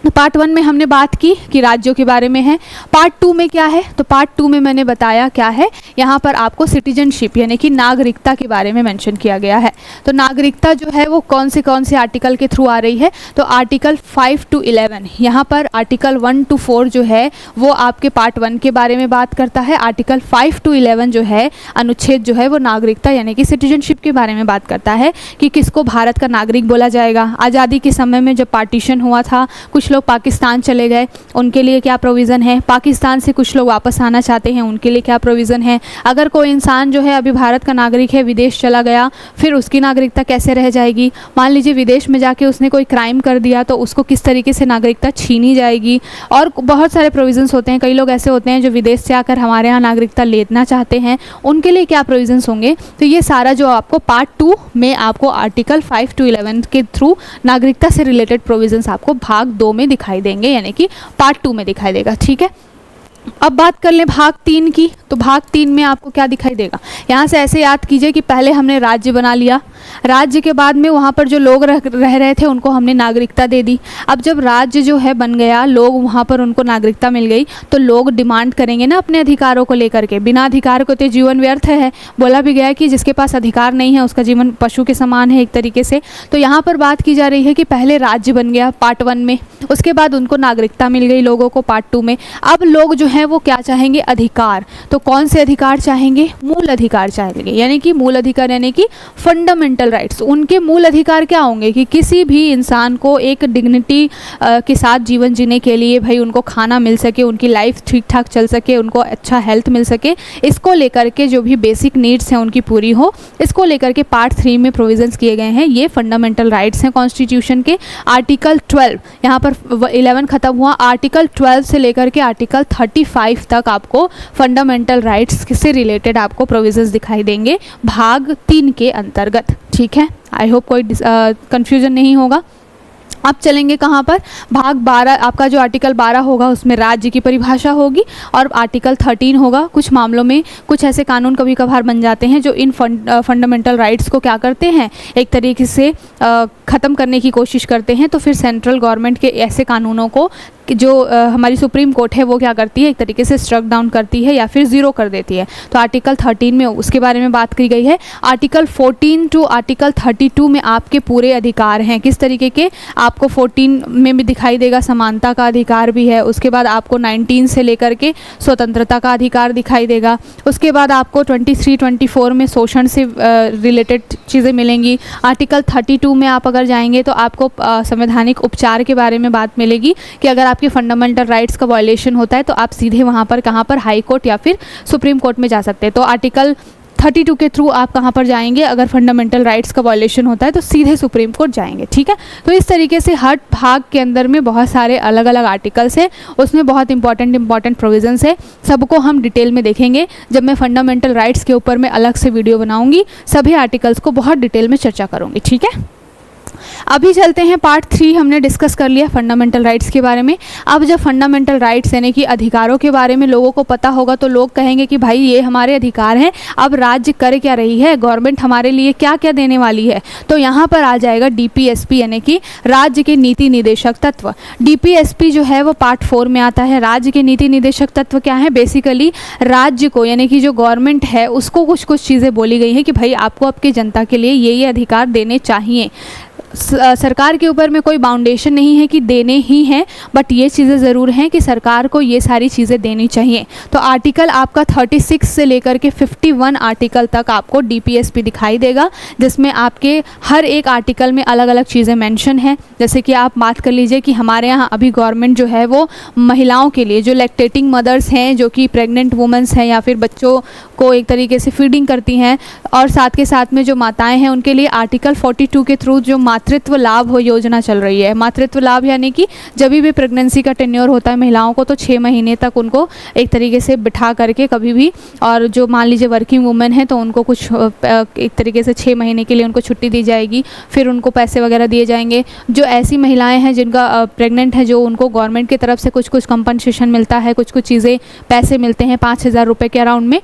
तो पार्ट 1 में हमने बात की कि राज्यों के बारे में है। पार्ट 2 में क्या है, तो पार्ट 2 में मैंने बताया क्या है, यहाँ पर आपको सिटीजनशिप यानी कि नागरिकता के बारे में मेंशन किया गया है। तो नागरिकता जो है वो कौन से आर्टिकल के थ्रू आ रही है, तो आर्टिकल 5 to 11, यहाँ पर आर्टिकल 1 to 4 जो है वो आपके पार्ट 1 के बारे में बात करता है। आर्टिकल 5 to 11 जो है अनुच्छेद जो है वो नागरिकता यानी कि सिटीजनशिप के बारे में बात करता है कि किसको भारत का नागरिक बोला जाएगा। आज़ादी के समय में जब पार्टीशन हुआ था, कुछ लोग पाकिस्तान चले गए, उनके लिए क्या प्रोविज़न है, पाकिस्तान से कुछ लोग वापस आना चाहते हैं, उनके लिए क्या प्रोविज़न है। अगर कोई इंसान जो है अभी भारत का नागरिक है, विदेश चला गया, फिर उसकी नागरिकता कैसे रह जाएगी। मान लीजिए विदेश में जाके उसने कोई क्राइम कर दिया तो उसको किस तरीके से नागरिकता छीनी जाएगी। और बहुत सारे प्रोविज़न्स होते हैं, कई लोग ऐसे होते हैं जो विदेश से आकर हमारे यहाँ नागरिकता लेना चाहते हैं, उनके लिए क्या प्रोविज़न्स होंगे। तो ये सारा जो आपको पार्ट 2 में आपको आर्टिकल 5 to 11 के थ्रू नागरिकता से रिलेटेड प्रोविज़न्स आपको भाग 2 में दिखाई देंगे, यानी कि पार्ट 2 में दिखाई देगा। ठीक है, अब बात कर लें भाग 3 की, तो भाग 3 में आपको क्या दिखाई देगा। यहाँ से ऐसे याद कीजिए कि पहले हमने राज्य बना लिया, राज्य के बाद में वहाँ पर जो लोग रह रहे थे उनको हमने नागरिकता दे दी। अब जब राज्य जो है बन गया, लोग वहाँ पर उनको नागरिकता मिल गई, तो लोग डिमांड करेंगे ना अपने अधिकारों को लेकर के। बिना अधिकार को तो जीवन व्यर्थ है, बोला भी गया कि जिसके पास अधिकार नहीं है उसका जीवन पशु के समान है एक तरीके से। तो यहाँ पर बात की जा रही है कि पहले राज्य बन गया पार्ट 1 में, उसके बाद उनको नागरिकता मिल गई लोगों को पार्ट 2 में। अब लोग जो है वो क्या चाहेंगे, अधिकार। तो कौन से अधिकार चाहेंगे, मूल अधिकार चाहेंगे, यानी कि मूल अधिकार यानी कि फंडामेंटल फंडामेंटल राइट्स, उनके मूल अधिकार क्या होंगे कि किसी भी इंसान को एक डिग्निटी के साथ जीवन जीने के लिए भाई उनको खाना मिल सके, उनकी लाइफ ठीक ठाक चल सके, उनको अच्छा हेल्थ मिल सके, इसको लेकर के जो भी बेसिक नीड्स हैं उनकी पूरी हो, इसको लेकर के पार्ट 3 में प्रोविजंस किए गए हैं। ये फंडामेंटल राइट्स हैं कॉन्स्टिट्यूशन के। आर्टिकल 12, यहाँ पर 11 खत्म हुआ, आर्टिकल 12 से लेकर के आर्टिकल 35 तक आपको फंडामेंटल राइट्स से रिलेटेड आपको प्रोविजंस दिखाई देंगे भाग 3 के अंतर्गत। ठीक है, आई होप कोई कंफ्यूजन नहीं होगा। अब चलेंगे कहाँ पर, भाग 12, आपका जो आर्टिकल 12 होगा उसमें राज्य की परिभाषा होगी, और आर्टिकल 13 होगा। कुछ मामलों में कुछ ऐसे कानून कभी कभार बन जाते हैं जो इन फंडामेंटल राइट्स को क्या करते हैं, एक तरीके से ख़त्म करने की कोशिश करते हैं। तो फिर सेंट्रल गवर्नमेंट के ऐसे कानूनों को जो हमारी सुप्रीम कोर्ट है वो क्या करती है, एक तरीके से स्ट्रक डाउन करती है या फिर ज़ीरो कर देती है। तो आर्टिकल 13 में उसके बारे में बात की गई है। आर्टिकल 14 टू आर्टिकल 32 में आपके पूरे अधिकार हैं, किस तरीके के, आपको 14 में भी दिखाई देगा समानता का अधिकार भी है। उसके बाद आपको 19 से लेकर के स्वतंत्रता का अधिकार दिखाई देगा। उसके बाद आपको 23-24 में शोषण से रिलेटेड चीज़ें मिलेंगी। आर्टिकल 32 में आप अगर जाएंगे तो आपको संवैधानिक उपचार के बारे में बात मिलेगी कि अगर आपके फंडामेंटल राइट्स का वायलेशन होता है तो आप सीधे वहाँ पर कहाँ पर, हाई कोर्ट या फिर सुप्रीम कोर्ट में जा सकते हैं। तो आर्टिकल 32 के थ्रू आप कहाँ पर जाएंगे, अगर फंडामेंटल राइट्स का वायलेशन होता है तो सीधे सुप्रीम कोर्ट जाएंगे। ठीक है, तो इस तरीके से हर भाग के अंदर में बहुत सारे अलग अलग आर्टिकल्स हैं, उसमें बहुत इंपॉर्टेंट प्रोविजंस है। सबको हम डिटेल में देखेंगे जब मैं फंडामेंटल राइट्स के ऊपर मैं अलग से वीडियो बनाऊंगी, सभी आर्टिकल्स को बहुत डिटेल में चर्चा करूँगी। ठीक है, अभी चलते हैं पार्ट 3, हमने डिस्कस कर लिया फंडामेंटल राइट्स के बारे में। अब जब फंडामेंटल राइट्स यानी कि अधिकारों के बारे में लोगों को पता होगा तो लोग कहेंगे कि भाई ये हमारे अधिकार हैं, अब राज्य कर क्या रही है, गवर्नमेंट हमारे लिए क्या क्या देने वाली है। तो यहाँ पर आ जाएगा DPSP यानी कि राज्य के नीति निदेशक तत्व। DPSP जो है वो पार्ट 4 में आता है। राज्य के नीति निदेशक तत्व क्या है, बेसिकली राज्य को यानी कि जो गवर्नमेंट है उसको कुछ कुछ चीज़ें बोली गई हैं कि भाई आपको आपकी जनता के लिए ये अधिकार देने चाहिए। सरकार के ऊपर में कोई बाउंडेशन नहीं है कि देने ही हैं, बट ये चीज़ें ज़रूर हैं कि सरकार को ये सारी चीज़ें देनी चाहिए। तो आर्टिकल आपका 36 से लेकर के 51 आर्टिकल तक आपको DPSP दिखाई देगा, जिसमें आपके हर एक आर्टिकल में अलग अलग चीज़ें मेंशन हैं। जैसे कि आप बात कर लीजिए कि हमारे यहाँ अभी गवर्नमेंट जो है वो महिलाओं के लिए, जो लैक्टेटिंग मदर्स हैं, जो कि प्रेग्नेंट वुमेंस हैं या फिर बच्चों को एक तरीके से फीडिंग करती हैं, और साथ के साथ में जो माताएँ हैं उनके लिए आर्टिकल 42 के थ्रू जो मातृत्व लाभ योजना चल रही है। मातृत्व लाभ यानी कि जब भी प्रेगनेंसी का टेन्योर होता है महिलाओं को तो 6 महीने तक उनको एक तरीके से बिठा करके कभी भी, और जो मान लीजिए वर्किंग वुमेन है तो उनको कुछ एक तरीके से 6 महीने के लिए उनको छुट्टी दी जाएगी, फिर उनको पैसे वगैरह दिए जाएंगे। जो ऐसी महिलाएं हैं जिनका प्रेग्नेंट है, जो उनको गवर्नमेंट की तरफ से कुछ कुछ कंपनसेशन मिलता है, कुछ कुछ चीज़ें पैसे मिलते हैं 5,000 रुपये के अराउंड में।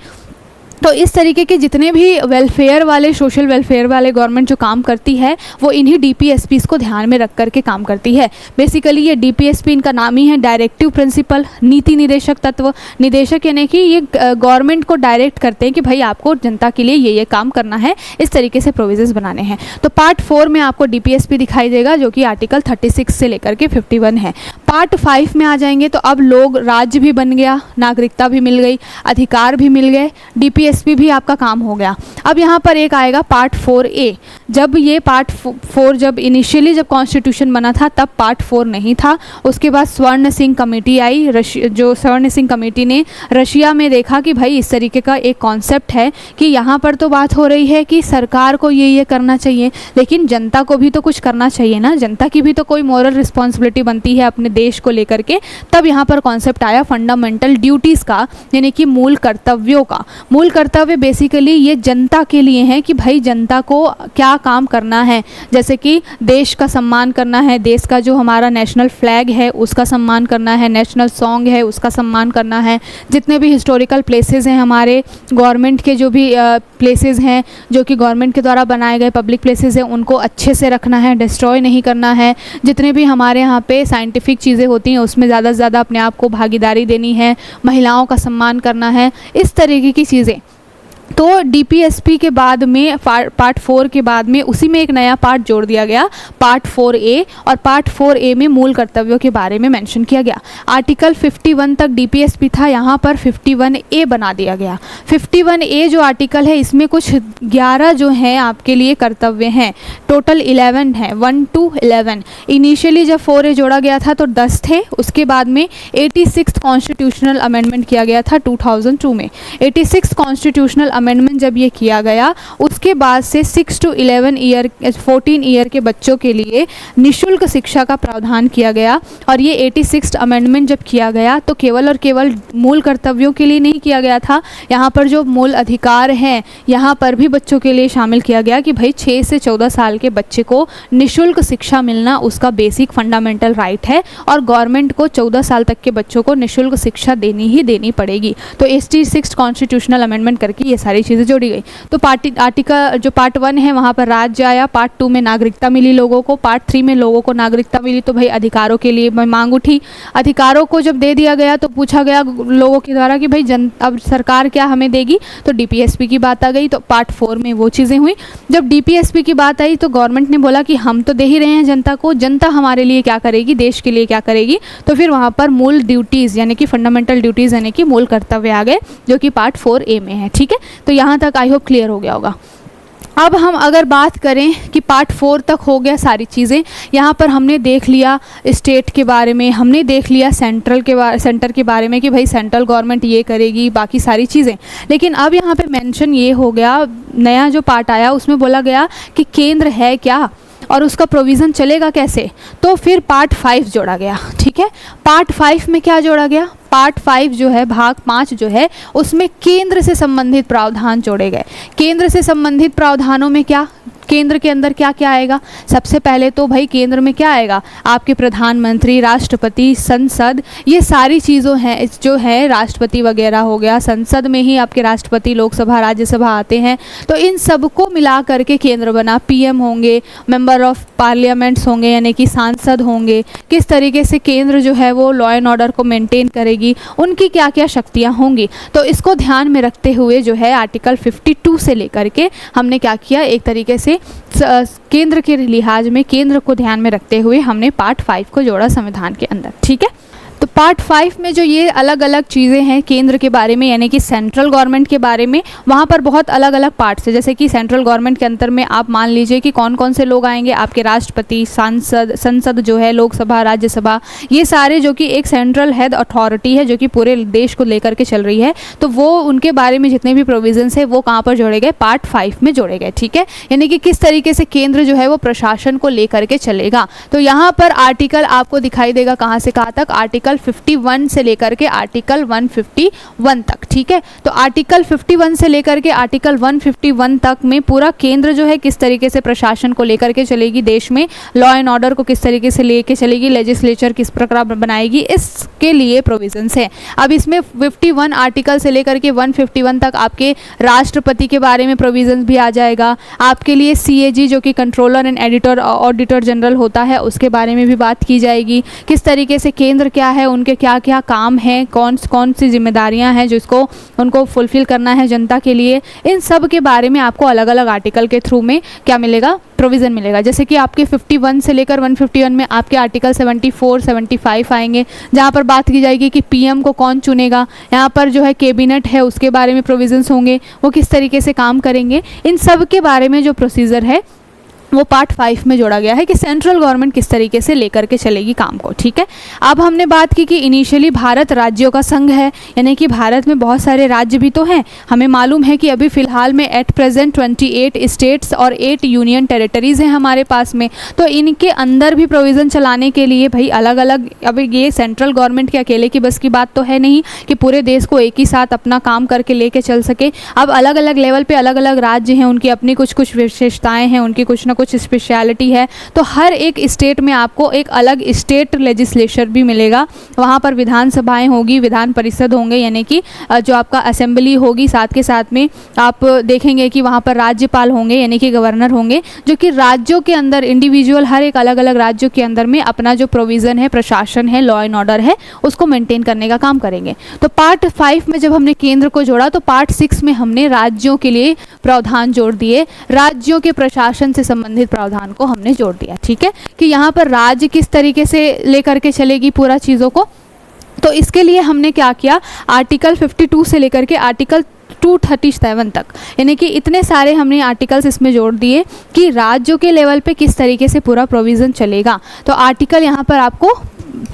तो इस तरीके के जितने भी वेलफेयर वाले, सोशल वेलफेयर वाले गवर्नमेंट जो काम करती है वो इन्हीं DPSPs को ध्यान में रख करके काम करती है। बेसिकली ये DPSP इनका नाम ही है, डायरेक्टिव प्रिंसिपल, नीति निदेशक तत्व। निदेशक यानी कि ये गवर्नमेंट को डायरेक्ट करते हैं कि भाई आपको जनता के लिए ये काम करना है, इस तरीके से प्रोविजंस बनाने हैं। तो पार्ट 4 में आपको DPSP दिखाई देगा जो कि आर्टिकल 36 से लेकर के 51 है। पार्ट 5 में आ जाएंगे तो अब लोग, राज्य भी बन गया, नागरिकता भी मिल गई, अधिकार भी मिल गए, DPSP भी आपका काम हो गया। अब यहाँ पर एक आएगा पार्ट 4A। जब ये पार्ट 4 जब इनिशियली जब कॉन्स्टिट्यूशन बना था तब पार्ट 4 नहीं था। उसके बाद स्वर्ण सिंह कमेटी आई, जो स्वर्ण सिंह कमेटी ने रशिया में देखा कि भाई इस तरीके का एक कॉन्सेप्ट है कि यहाँ पर तो बात हो रही है कि सरकार को ये करना चाहिए, लेकिन जनता को भी तो कुछ करना चाहिए ना, जनता की भी तो कोई मॉरल रिस्पॉन्सिबिलिटी बनती है अपने देश को लेकर के। तब यहाँ पर कॉन्सेप्ट आया फंडामेंटल ड्यूटीज़ का, यानी कि मूल कर्तव्यों का। मूल कर्तव्य बेसिकली ये जनता के लिए हैं कि भाई जनता को क्या काम करना है, जैसे कि देश का सम्मान करना है, देश का जो हमारा नेशनल फ्लैग है उसका सम्मान करना है, नेशनल सॉन्ग है उसका सम्मान करना है, जितने भी हिस्टोरिकल प्लेसेस हैं हमारे गवर्नमेंट के, जो भी प्लेसेस हैं जो कि गवर्नमेंट के द्वारा बनाए गए पब्लिक प्लेसेस हैं उनको अच्छे से रखना है, डिस्ट्रॉय नहीं करना है। जितने भी हमारे यहाँ पे साइंटिफिक चीज़ें होती हैं उसमें ज़्यादा से ज़्यादा अपने आप को भागीदारी देनी है, महिलाओं का सम्मान करना है, इस तरीके की चीज़ें। तो DPSP के बाद में पार्ट 4 के बाद में उसी में एक नया पार्ट जोड़ दिया गया, पार्ट 4A, और पार्ट 4A में मूल कर्तव्यों के बारे में मेंशन किया गया। आर्टिकल 51 तक DPSP था, यहाँ पर 51A बना दिया गया। 51A जो आर्टिकल है इसमें कुछ 11 जो हैं आपके लिए कर्तव्य हैं, टोटल 11 है, 1 to 11। इनिशियली जब 4A जोड़ा गया था तो 10 थे, उसके बाद में 86 कॉन्स्टिट्यूशनल अमेंडमेंट किया गया था 2002 में। 86 कॉन्स्टिट्यूशनल अमेंडमेंट जब ये किया गया उसके बाद से 6 to 14 ईयर के बच्चों के लिए निशुल्क शिक्षा का प्रावधान किया गया। और ये 86 अमेंडमेंट जब किया गया तो केवल और केवल मूल कर्तव्यों के लिए नहीं किया गया था, यहाँ पर जो मूल अधिकार हैं यहाँ पर भी बच्चों के लिए शामिल किया गया कि भाई 6 से 14 साल के बच्चे को निशुल्क शिक्षा मिलना उसका बेसिक फंडामेंटल राइट है और गवर्नमेंट को 14 साल तक के बच्चों को निशुल्क शिक्षा देनी ही देनी पड़ेगी। तो 86 कॉन्स्टिट्यूशनल अमेंडमेंट करके ये सारी चीज़ें जोड़ी गई। तो आर्टिकल जो पार्ट 1 है वहाँ पर राज्य आया, पार्ट 2 में नागरिकता मिली लोगों को, पार्ट 3 में लोगों को नागरिकता मिली तो भाई अधिकारों के लिए मांग उठी। अधिकारों को जब दे दिया गया तो पूछा गया लोगों के द्वारा कि भाई अब सरकार क्या हमें देगी, तो DPSP की बात आ गई। तो पार्ट 4 में वो चीज़ें हुई। जब DPSP की बात आई तो गवर्नमेंट ने बोला कि हम तो दे ही रहे हैं जनता को, जनता हमारे लिए क्या करेगी, देश के लिए क्या करेगी। तो फिर वहाँ पर मूल ड्यूटीज़ यानी कि फंडामेंटल ड्यूटीज़ यानी कि मूल कर्तव्य आ गए जो कि पार्ट 4A में है। ठीक है, तो यहाँ तक आई होप क्लियर हो गया होगा। अब हम अगर बात करें कि पार्ट 4 तक हो गया सारी चीज़ें, यहाँ पर हमने देख लिया स्टेट के बारे में, हमने देख लिया सेंटर के बारे में कि भाई सेंट्रल गवर्नमेंट ये करेगी, बाकी सारी चीज़ें। लेकिन अब यहाँ पे मेंशन ये हो गया, नया जो पार्ट आया उसमें बोला गया कि केंद्र है क्या और उसका प्रोविज़न चलेगा कैसे। तो फिर पार्ट 5 जोड़ा गया। ठीक है, पार्ट 5 में क्या जोड़ा गया, पार्ट 5 जो है भाग 5 जो है उसमें केंद्र से संबंधित प्रावधान जोड़े गए। केंद्र से संबंधित प्रावधानों में क्या, केंद्र के अंदर क्या क्या आएगा, सबसे पहले तो भाई केंद्र में क्या आएगा, आपके प्रधानमंत्री, राष्ट्रपति, संसद, ये सारी चीज़ों हैं जो है, राष्ट्रपति वगैरह हो गया, संसद में ही आपके राष्ट्रपति, लोकसभा, राज्यसभा आते हैं। तो इन सबको मिला करके केंद्र बना। PM होंगे, मेंबर ऑफ पार्लियामेंट्स होंगे यानी कि सांसद होंगे, किस तरीके से केंद्र जो है वो लॉ एंड ऑर्डर को मेंटेन करेगी, उनकी क्या क्या शक्तियाँ होंगी। तो इसको ध्यान में रखते हुए जो है आर्टिकल 52 से लेकर के हमने क्या किया, एक तरीके से केंद्र के लिहाज में केंद्र को ध्यान में रखते हुए हमने पार्ट 5 को जोड़ा संविधान के अंदर। ठीक है, तो पार्ट 5 में जो ये अलग अलग चीज़ें हैं केंद्र के बारे में यानी कि सेंट्रल गवर्नमेंट के बारे में, वहाँ पर बहुत अलग अलग पार्ट्स है। जैसे कि सेंट्रल गवर्नमेंट के अंदर में आप मान लीजिए कि कौन कौन से लोग आएंगे, आपके राष्ट्रपति, सांसद, संसद जो है, लोकसभा, राज्यसभा, ये सारे जो कि एक सेंट्रल हेड अथॉरिटी है जो कि पूरे देश को लेकर के चल रही है। तो वो उनके बारे में जितने भी प्रोविजंस है वो कहाँ पर जोड़े गए, पार्ट 5 में जोड़े गए। ठीक है, यानी कि किस तरीके से केंद्र जो है वो प्रशासन को लेकर के चलेगा। तो यहाँ पर आर्टिकल आपको दिखाई देगा कहाँ से कहाँ तक, आर्टिकल 51 से लेकर के आर्टिकल 151 तक। ठीक है, तो आर्टिकल 51 से लेकर के आर्टिकल 151 तक में पूरा केंद्र जो है किस तरीके से प्रशासन को लेकर के चलेगी, देश में लॉ एंड ऑर्डर को किस तरीके से लेके चलेगी, लेजिस्लेचर किस प्रकार बनाएगी, इसके लिए प्रोविजंस है। अब इसमें 51 आर्टिकल से लेकर के 151 तक आपके राष्ट्रपति के बारे में प्रोविजंस भी आ जाएगा। आपके लिए CAG जो कि controller and editor auditor general होता है उसके बारे में भी बात की जाएगी। किस तरीके से केंद्र क्या है, उनके क्या क्या काम हैं, कौन कौन सी जिम्मेदारियां हैं जिसको उनको फुलफिल करना है जनता के लिए, इन सब के बारे में आपको अलग अलग आर्टिकल के थ्रू में क्या मिलेगा, प्रोविज़न मिलेगा। जैसे कि आपके 51 से लेकर 151 में आपके आर्टिकल 74, 75 आएंगे जहाँ पर बात की जाएगी कि PM को कौन चुनेगा, यहाँ पर जो है कैबिनेट है उसके बारे में प्रोविजंस होंगे, वो किस तरीके से काम करेंगे। इन सब के बारे में जो प्रोसीजर है वो पार्ट 5 में जोड़ा गया है कि सेंट्रल गवर्नमेंट किस तरीके से लेकर के चलेगी काम को। ठीक है, अब हमने बात की कि इनिशियली भारत राज्यों का संघ है, यानी कि भारत में बहुत सारे राज्य भी तो हैं। हमें मालूम है कि अभी फ़िलहाल में एट प्रेजेंट 28 स्टेट्स और 8 यूनियन टेरिटरीज़ हैं हमारे पास में। तो इनके अंदर भी प्रोविज़न चलाने के लिए भाई अलग अलग, अब ये सेंट्रल गवर्नमेंट के अकेले की बस की बात तो है नहीं कि पूरे देश को एक ही साथ अपना काम करके लेके चल सके। अब अलग अलग लेवल पर अलग अलग राज्य हैं, उनकी अपनी कुछ कुछ विशेषताएँ हैं, उनकी कुछ ना कुछ स्पेशलिटी है, तो हर एक स्टेट में आपको एक अलग स्टेट लेजिस्लेचर भी मिलेगा। वहाँ पर विधानसभाएं होगी, विधान परिषद होंगे, यानी कि जो आपका असेंबली होगी, साथ के साथ में आप देखेंगे कि वहाँ पर राज्यपाल होंगे यानी कि गवर्नर होंगे, जो कि राज्यों के अंदर इंडिविजुअल हर एक अलग अलग राज्यों के अंदर में अपना जो प्रोविज़न है, प्रशासन है, लॉ एंड ऑर्डर है, उसको मेंटेन करने का काम करेंगे। तो पार्ट 5 में जब हमने केंद्र को जोड़ा तो पार्ट 6 में हमने राज्यों के लिए प्रावधान जोड़ दिए, राज्यों के प्रशासन से संबंधित प्रावधान को हमने जोड़ दिया। ठीक है, कि यहाँ पर राज्य किस तरीके से लेकर के चलेगी पूरा चीज़ों को। तो इसके लिए हमने क्या किया, आर्टिकल 52 से लेकर के आर्टिकल 237 तक, यानी कि इतने सारे हमने आर्टिकल्स इसमें जोड़ दिए कि राज्यों के लेवल पे किस तरीके से पूरा प्रोविज़न चलेगा। तो आर्टिकल यहाँ पर आपको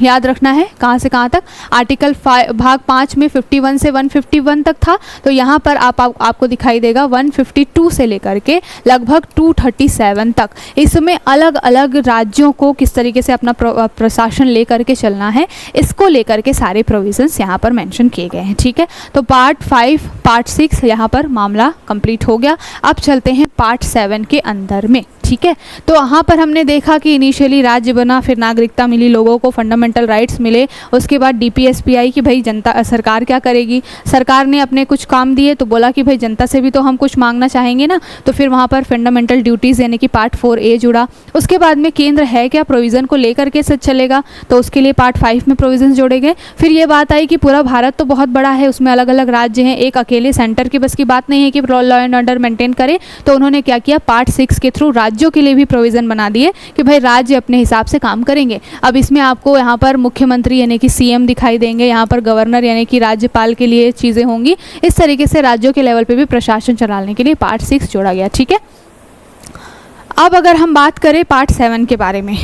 याद रखना है कहाँ से कहाँ तक। आर्टिकल भाग 5 में 51 से 151 तक था, तो यहाँ पर आपको दिखाई देगा 152 से लेकर के लगभग 237 तक। इसमें अलग अलग राज्यों को किस तरीके से अपना प्रशासन लेकर के चलना है, इसको लेकर के सारे प्रोविजंस यहाँ पर मेंशन किए गए हैं। ठीक है, तो पार्ट 5 पार्ट 6 यहाँ पर मामला कंप्लीट हो गया। अब चलते हैं पार्ट 7 के अंदर में। ठीक है, तो वहाँ पर हमने देखा कि इनिशियली राज्य बना, फिर नागरिकता मिली, लोगों को फंडामेंटल राइट्स मिले, उसके बाद डीपीएसपी आई कि भाई जनता सरकार क्या करेगी। सरकार ने अपने कुछ काम दिए तो बोला कि भाई जनता से भी तो हम कुछ मांगना चाहेंगे ना, तो फिर वहाँ पर फंडामेंटल ड्यूटीज़ यानी कि पार्ट 4A जुड़ा। उसके बाद में केंद्र है क्या प्रोविज़न को लेकर के सच चलेगा, तो उसके लिए पार्ट 5 में प्रोविज़न जोड़े गए। फिर ये बात आई कि पूरा भारत तो बहुत बड़ा है, उसमें अलग अलग राज्य हैं, एक अकेले सेंटर की बस की बात नहीं है कि लॉ एंड ऑर्डर मेंटेन करे। तो उन्होंने क्या किया, पार्ट 6 के थ्रू राज्यों के लिए भी प्रोविज़न बना दिए कि भाई राज्य अपने हिसाब से काम करेंगे। अब इसमें आपको यहाँ पर मुख्यमंत्री यानी कि सीएम दिखाई देंगे, यहाँ पर गवर्नर यानी कि राज्यपाल के लिए चीज़ें होंगी। इस तरीके से राज्यों के लेवल पे भी प्रशासन चलाने के लिए पार्ट 6 जोड़ा गया। ठीक है, अब अगर हम बात करें पार्ट 7 के बारे में,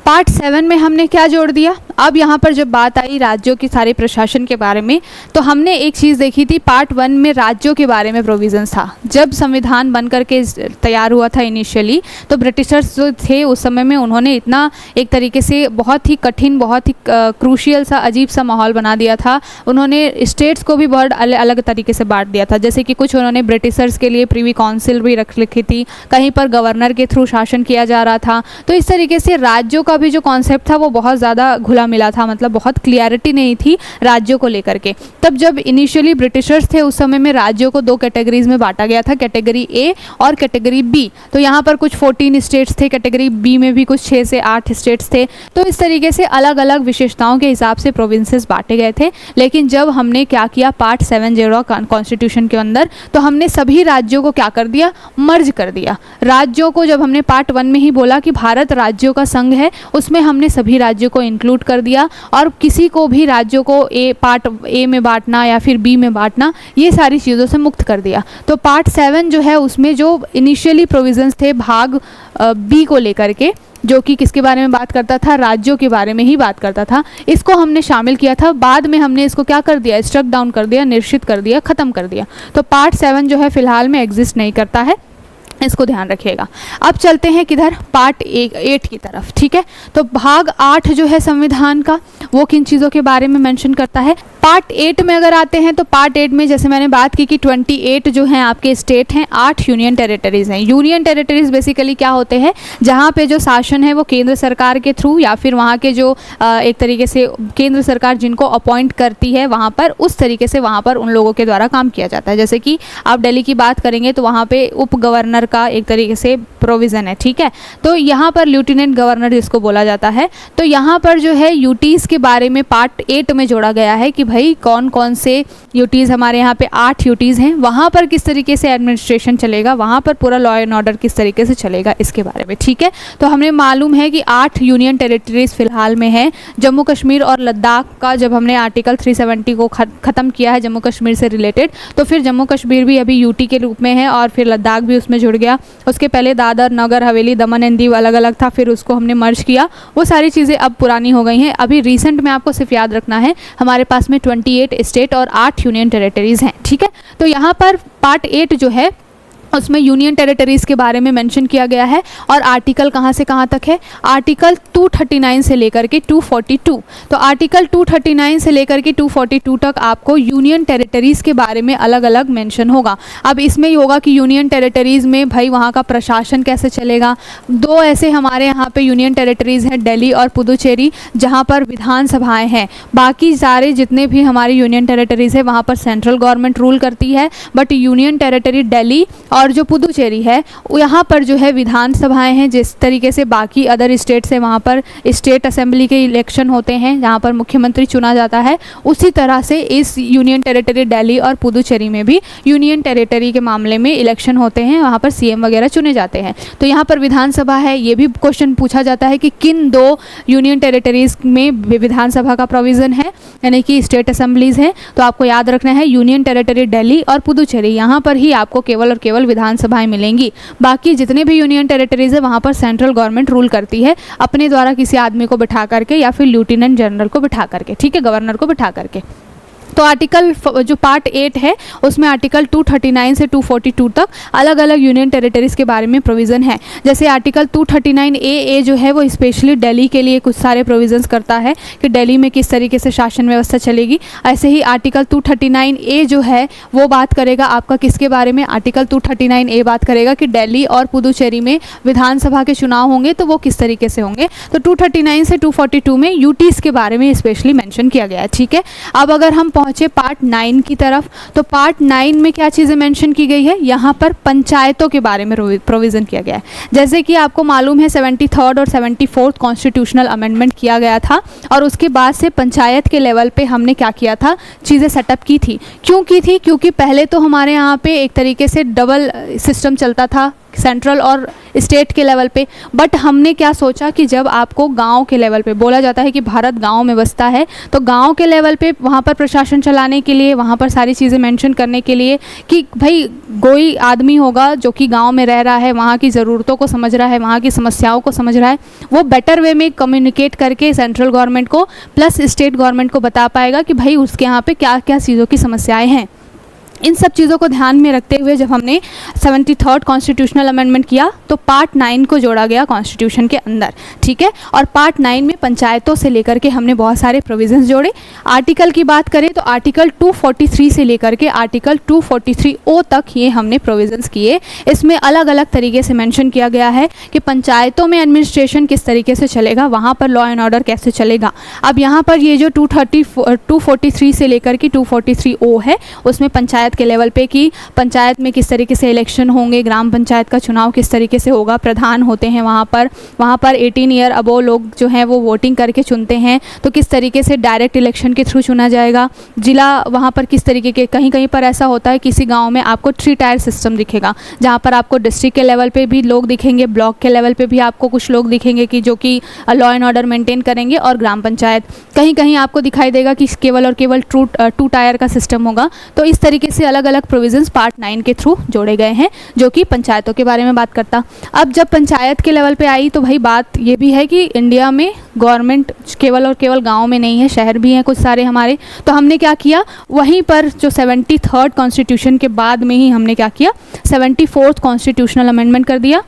पार्ट 7 में हमने क्या जोड़ दिया। अब यहाँ पर जब बात आई राज्यों की सारे प्रशासन के बारे में, तो हमने एक चीज़ देखी थी, पार्ट 1 में राज्यों के बारे में प्रोविज़न्स था। जब संविधान बन करके तैयार हुआ था इनिशियली, तो ब्रिटिशर्स जो थे उस समय में उन्होंने इतना एक तरीके से बहुत ही कठिन, बहुत ही क्रूशियल सा, अजीब सा माहौल बना दिया था। उन्होंने स्टेट्स को भी बहुत अलग तरीके से बांट दिया था। जैसे कि कुछ उन्होंने ब्रिटिशर्स के लिए प्रीवी काउंसिल भी रख लिखी थी, कहीं पर गवर्नर के थ्रू शासन किया जा रहा था। तो इस तरीके से राज्यों का भी जो कॉन्सेप्ट था वो बहुत ज़्यादा घुला मिला था, मतलब बहुत क्लियरिटी नहीं थी राज्यों को लेकर के। तब जब इनिशियली ब्रिटिशर्स थे उस समय में राज्यों को 2 कैटेगरीज में बांटा गया था, कैटेगरी ए और कैटेगरी बी। तो यहाँ पर कुछ 14 स्टेट्स थे, कैटेगरी बी में भी कुछ 6 से 8 स्टेट्स थे। तो इस तरीके से अलग अलग विशेषताओं के हिसाब से प्रोविंसेस बांटे गए थे। लेकिन जब हमने क्या किया, पार्ट 7 जोड़ा कॉन्स्टिट्यूशन के अंदर, तो हमने सभी राज्यों को क्या कर दिया, मर्ज कर दिया। राज्यों को जब हमने पार्ट 1 में ही बोला कि भारत राज्यों का संघ है, उसमें हमने सभी राज्यों को इंक्लूड कर दिया और किसी को भी राज्यों को पार्ट ए में बांटना या फिर बी में बांटना, ये सारी चीज़ों से मुक्त कर दिया। तो पार्ट 7 जो है उसमें जो इनिशियली प्रोविजंस थे भाग बी को लेकर के, जो कि किसके बारे में बात करता था, राज्यों के बारे में ही बात करता था, इसको हमने शामिल किया था। बाद में हमने इसको क्या कर दिया, स्ट्रक डाउन कर दिया, निश्चित कर दिया, ख़त्म कर दिया। तो पार्ट 7 जो है फिलहाल में एग्जिस्ट नहीं करता है, इसको ध्यान रखिएगा। अब चलते हैं किधर, पार्ट 8 की तरफ। ठीक है, तो भाग 8 जो है संविधान का, वो किन चीज़ों के बारे में मेंशन करता है। पार्ट 8 में अगर आते हैं तो पार्ट 8 में जैसे मैंने बात की कि 28 जो हैं आपके स्टेट हैं, 8 यूनियन टेरिटरीज़ हैं। यूनियन टेरिटरीज़ बेसिकली क्या होते हैं, जहाँ पे जो शासन है वो केंद्र सरकार के थ्रू या फिर वहाँ के जो एक तरीके से केंद्र सरकार जिनको अपॉइंट करती है वहाँ पर, उस तरीके से वहाँ पर उन लोगों के द्वारा काम किया जाता है। जैसे कि आप दिल्ली की बात करेंगे तो वहाँ पे उप गवर्नर का एक तरीके से प्रोविज़न है। ठीक है, तो यहाँ पर लेफ्टिनेंट गवर्नर जिसको बोला जाता है। तो यहाँ पर जो है यूटीज़ के बारे में पार्ट 8 में जोड़ा गया है कि भाई कौन कौन से यूटीज़, हमारे यहाँ पे 8 यूटीज़ हैं, वहाँ पर किस तरीके से एडमिनिस्ट्रेशन चलेगा, वहाँ पर पूरा लॉ एंड ऑर्डर किस तरीके से चलेगा, इसके बारे में। ठीक है, तो हमें मालूम है कि 8 यूनियन टेरिटरीज फिलहाल में है। जम्मू कश्मीर और लद्दाख का जब हमने आर्टिकल 370 को ख़त्म किया है जम्मू कश्मीर से रिलेटेड, तो फिर जम्मू कश्मीर भी अभी यूटी के रूप में है और फिर लद्दाख भी उसमें जुड़ गया। उसके पहले दादर नगर हवेली दमन एंड दीव अलग अलग था, फिर उसको हमने मर्ज किया। वो सारी चीज़ें अब पुरानी हो गई हैं। अभी रिसेंट में आपको सिर्फ याद रखना है हमारे पास में 28 स्टेट और 8 यूनियन टेरिटरीज़ हैं। ठीक है, तो यहाँ पर पार्ट 8 जो है उसमें यूनियन टेरिटरीज़ के बारे में मेंशन किया गया है। और आर्टिकल कहाँ से कहाँ तक है, आर्टिकल 239 से लेकर के 242। तो आर्टिकल 239 से लेकर के 242 तक आपको यूनियन टेरिटरीज़ के बारे में अलग अलग मेंशन होगा। अब इसमें ही होगा कि यूनियन टेरिटरीज़ में भाई वहाँ का प्रशासन कैसे चलेगा। दो ऐसे हमारे यहाँ पे यूनियन टेरिटरीज़ हैं, दिल्ली और पुदुचेरी, जहाँ पर विधानसभाएँ हैं। बाकी सारे जितने भी हमारे यूनियन टेरिटरीज़ है वहाँ पर सेंट्रल गवर्नमेंट रूल करती है, बट यूनियन टेरिटरी दिल्ली और जो पुदुचेरी है यहाँ पर जो है विधानसभाएं हैं। जिस तरीके से बाकी अदर स्टेट्स है वहाँ पर स्टेट असेंबली के इलेक्शन होते हैं जहाँ पर मुख्यमंत्री चुना जाता है, उसी तरह से इस यूनियन टेरिटरी दिल्ली और पुदुचेरी में भी यूनियन टेरिटरी के मामले में इलेक्शन होते हैं, वहाँ पर सीएम वगैरह चुने जाते हैं। तो यहाँ पर विधानसभा है, ये भी क्वेश्चन पूछा जाता है कि किन दो यूनियन टेरिटरीज़ में विधानसभा का प्रोविज़न है, यानी कि स्टेट असेंबलीज़ हैं। तो आपको याद रखना है यूनियन टेरिटरी दिल्ली और पुदुचेरी, यहाँ पर ही आपको केवल और केवल विधानसभाएं मिलेंगी। बाकी जितने भी यूनियन टेरिटरीज है वहाँ पर सेंट्रल गवर्नमेंट रूल करती है अपने द्वारा किसी आदमी को बिठा करके या फिर लेफ्टिनेंट जनरल को बिठा करके, ठीक है, गवर्नर को बिठा करके। तो आर्टिकल जो पार्ट 8 है उसमें आर्टिकल 239 से 242 तक अलग अलग यूनियन टेरिटरीज़ के बारे में प्रोविज़न है। जैसे आर्टिकल 239 ए जो है वो स्पेशली दिल्ली के लिए कुछ सारे प्रोविज़न्स करता है कि दिल्ली में किस तरीके से शासन व्यवस्था चलेगी। ऐसे ही आर्टिकल 239 ए जो है वो बात करेगा आपका किसके बारे में, आर्टिकल 239 ए बात करेगा कि दिल्ली और पुदुचेरी में विधानसभा के चुनाव होंगे तो वो किस तरीके से होंगे। तो 239 से 242 में यूटीज़ के बारे में स्पेशली मेंशन किया गया है, ठीक है। अब अगर हम पहुँचे पार्ट 9 की तरफ, तो पार्ट 9 में क्या चीज़ें मेंशन की गई है, यहाँ पर पंचायतों के बारे में प्रोविज़न किया गया है। जैसे कि आपको मालूम है 73rd और 74th कॉन्स्टिट्यूशनल अमेंडमेंट किया गया था और उसके बाद से पंचायत के लेवल पे हमने क्या किया था, चीज़ें सेटअप की थी। क्यों की थी, क्योंकि पहले तो हमारे यहाँ पे एक तरीके से डबल सिस्टम चलता था, सेंट्रल और स्टेट के लेवल पे। बट हमने क्या सोचा कि जब आपको गांव के लेवल पे, बोला जाता है कि भारत गांव में बसता है, तो गांव के लेवल पे वहाँ पर प्रशासन चलाने के लिए, वहाँ पर सारी चीज़ें मेंशन करने के लिए कि भाई कोई आदमी होगा जो कि गांव में रह रहा है, वहाँ की ज़रूरतों को समझ रहा है, वहाँ की समस्याओं को समझ रहा है, वो बेटर वे में कम्युनिकेट करके सेंट्रल गवर्नमेंट को प्लस स्टेट गवर्नमेंट को बता पाएगा कि भाई उसके यहाँ पे क्या क्या चीज़ों की समस्याएँ हैं। इन सब चीज़ों को ध्यान में रखते हुए जब हमने 73rd कॉन्स्टिट्यूशनल अमेंडमेंट किया तो पार्ट 9 को जोड़ा गया कॉन्स्टिट्यूशन के अंदर, ठीक है। और पार्ट 9 में पंचायतों से लेकर के हमने बहुत सारे प्रोविजंस जोड़े। आर्टिकल की बात करें तो आर्टिकल 243 से लेकर के आर्टिकल 243O तक ये हमने प्रोविजंस किए। इसमें अलग अलग तरीके से मेंशन किया गया है कि पंचायतों में एडमिनिस्ट्रेशन किस तरीके से चलेगा, वहाँ पर लॉ एंड ऑर्डर कैसे चलेगा। अब यहाँ पर ये जो 243 से लेकर के 243O है उसमें पंचायत के लेवल पे कि पंचायत में किस तरीके से इलेक्शन होंगे, ग्राम पंचायत का चुनाव किस तरीके से होगा, प्रधान होते हैं वहाँ पर 18 ईयर अबो लोग जो हैं वो वोटिंग करके चुनते हैं, तो किस तरीके से डायरेक्ट इलेक्शन के थ्रू चुना जाएगा। जिला वहाँ पर किस तरीके के, कहीं कहीं पर ऐसा होता है किसी गाँव में आपको 3 टायर सिस्टम दिखेगा, जहाँ पर आपको डिस्ट्रिक्ट के लेवल पर भी लोग दिखेंगे, ब्लॉक के लेवल पर भी आपको कुछ लोग दिखेंगे कि जो कि लॉ एंड ऑर्डर मेंटेन करेंगे, और ग्राम पंचायत कहीं कहीं आपको दिखाई देगा कि केवल और केवल 2 टायर का सिस्टम होगा। तो इस तरीके से अलग अलग प्रोविजंस पार्ट 9 के थ्रू जोड़े गए हैं जो कि पंचायतों के बारे में बात करता। अब जब पंचायत के लेवल पे आई तो भाई बात ये भी है कि इंडिया में गवर्नमेंट केवल और केवल गांव में नहीं है, शहर भी हैं कुछ सारे हमारे। तो हमने क्या किया, वहीं पर जो 73rd कॉन्स्टिट्यूशन के बाद में ही हमने क्या किया, 74th कॉन्स्टिट्यूशनल अमेंडमेंट कर दिया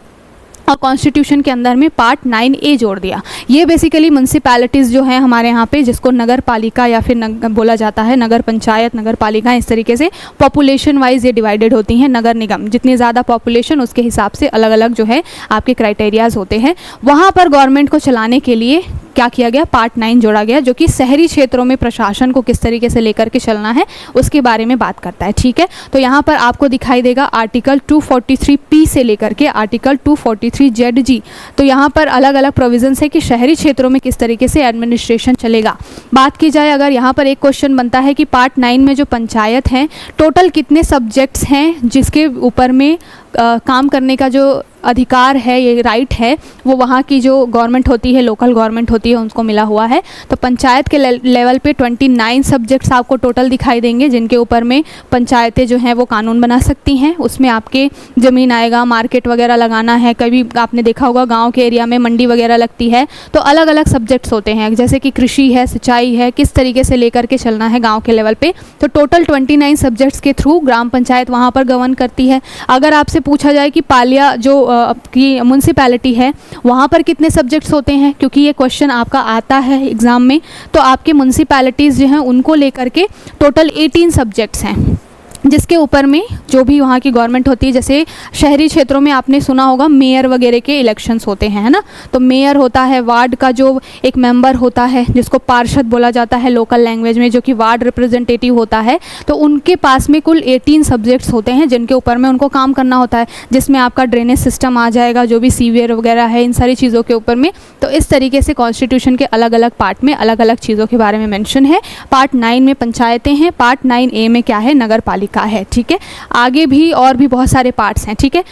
और कॉन्स्टिट्यूशन के अंदर में पार्ट 9A जोड़ दिया। ये बेसिकली म्यूनसिपैलिटीज़ जो हैं हमारे यहाँ पे, जिसको नगर पालिका या फिर बोला जाता है, नगर पंचायत, नगर पालिका, इस तरीके से पॉपुलेशन वाइज ये डिवाइडेड होती हैं। नगर निगम जितनी ज़्यादा पॉपुलेशन उसके हिसाब से अलग अलग जो है आपके क्राइटेरियाज होते हैं। वहाँ पर गवर्नमेंट को चलाने के लिए क्या किया गया, पार्ट 9 जोड़ा गया, जो कि शहरी क्षेत्रों में प्रशासन को किस तरीके से लेकर के चलना है उसके बारे में बात करता है, ठीक है। तो यहाँ पर आपको दिखाई देगा आर्टिकल 243P से लेकर के आर्टिकल 243ZG। तो यहाँ पर अलग अलग प्रोविजंस है कि शहरी क्षेत्रों में किस तरीके से एडमिनिस्ट्रेशन चलेगा। बात की जाए अगर, यहाँ पर एक क्वेश्चन बनता है कि पार्ट 9 में जो पंचायत हैं टोटल कितने सब्जेक्ट्स हैं जिसके ऊपर में काम करने का जो अधिकार है, ये राइट है, वो वहाँ की जो गवर्नमेंट होती है, लोकल गवर्नमेंट होती है, उनको मिला हुआ है। तो पंचायत के लेवल पे 29 सब्जेक्ट्स आपको टोटल दिखाई देंगे जिनके ऊपर में पंचायतें जो हैं वो कानून बना सकती हैं। उसमें आपके ज़मीन आएगा, मार्केट वगैरह लगाना है, कभी आपने देखा होगा गाँव के एरिया में मंडी वगैरह लगती है, तो अलग अलग सब्जेक्ट्स होते हैं, जैसे कि कृषि है, सिंचाई है, किस तरीके से लेकर के चलना है गाँव के लेवल पर। तो टोटल 29 सब्जेक्ट्स के थ्रू ग्राम पंचायत वहाँ पर गवर्न करती है। अगर आपसे आपसे पूछा जाए कि पालिया जो आपकी म्यूनसिपैलिटी है वहाँ पर कितने सब्जेक्ट्स होते हैं, क्योंकि ये क्वेश्चन आपका आता है एग्ज़ाम में, तो आपके म्यूनसिपैलिटीज़ जो हैं उनको लेकर के टोटल 18 सब्जेक्ट्स हैं, जिसके ऊपर में जो भी वहाँ की गवर्नमेंट होती है, जैसे शहरी क्षेत्रों में आपने सुना होगा मेयर वगैरह के इलेक्शंस होते हैं, है ना। तो मेयर होता है, वार्ड का जो एक मेंबर होता है जिसको पार्षद बोला जाता है लोकल लैंग्वेज में, जो कि वार्ड रिप्रेजेंटेटिव होता है, तो उनके पास में कुल 18 सब्जेक्ट्स होते हैं जिनके ऊपर में उनको काम करना होता है, जिसमें आपका ड्रेनेज सिस्टम आ जाएगा, जो भी सीवियर वगैरह है, इन सारी चीज़ों के ऊपर में। तो इस तरीके से कॉन्स्टिट्यूशन के अलग अलग पार्ट में अलग अलग चीज़ों के बारे में मेंशन है। पार्ट 9 में पंचायतें हैं, पार्ट 9A में क्या है, नगर पालिका है, ठीक है। आगे भी और भी बहुत सारे पार्ट्स हैं, ठीक है।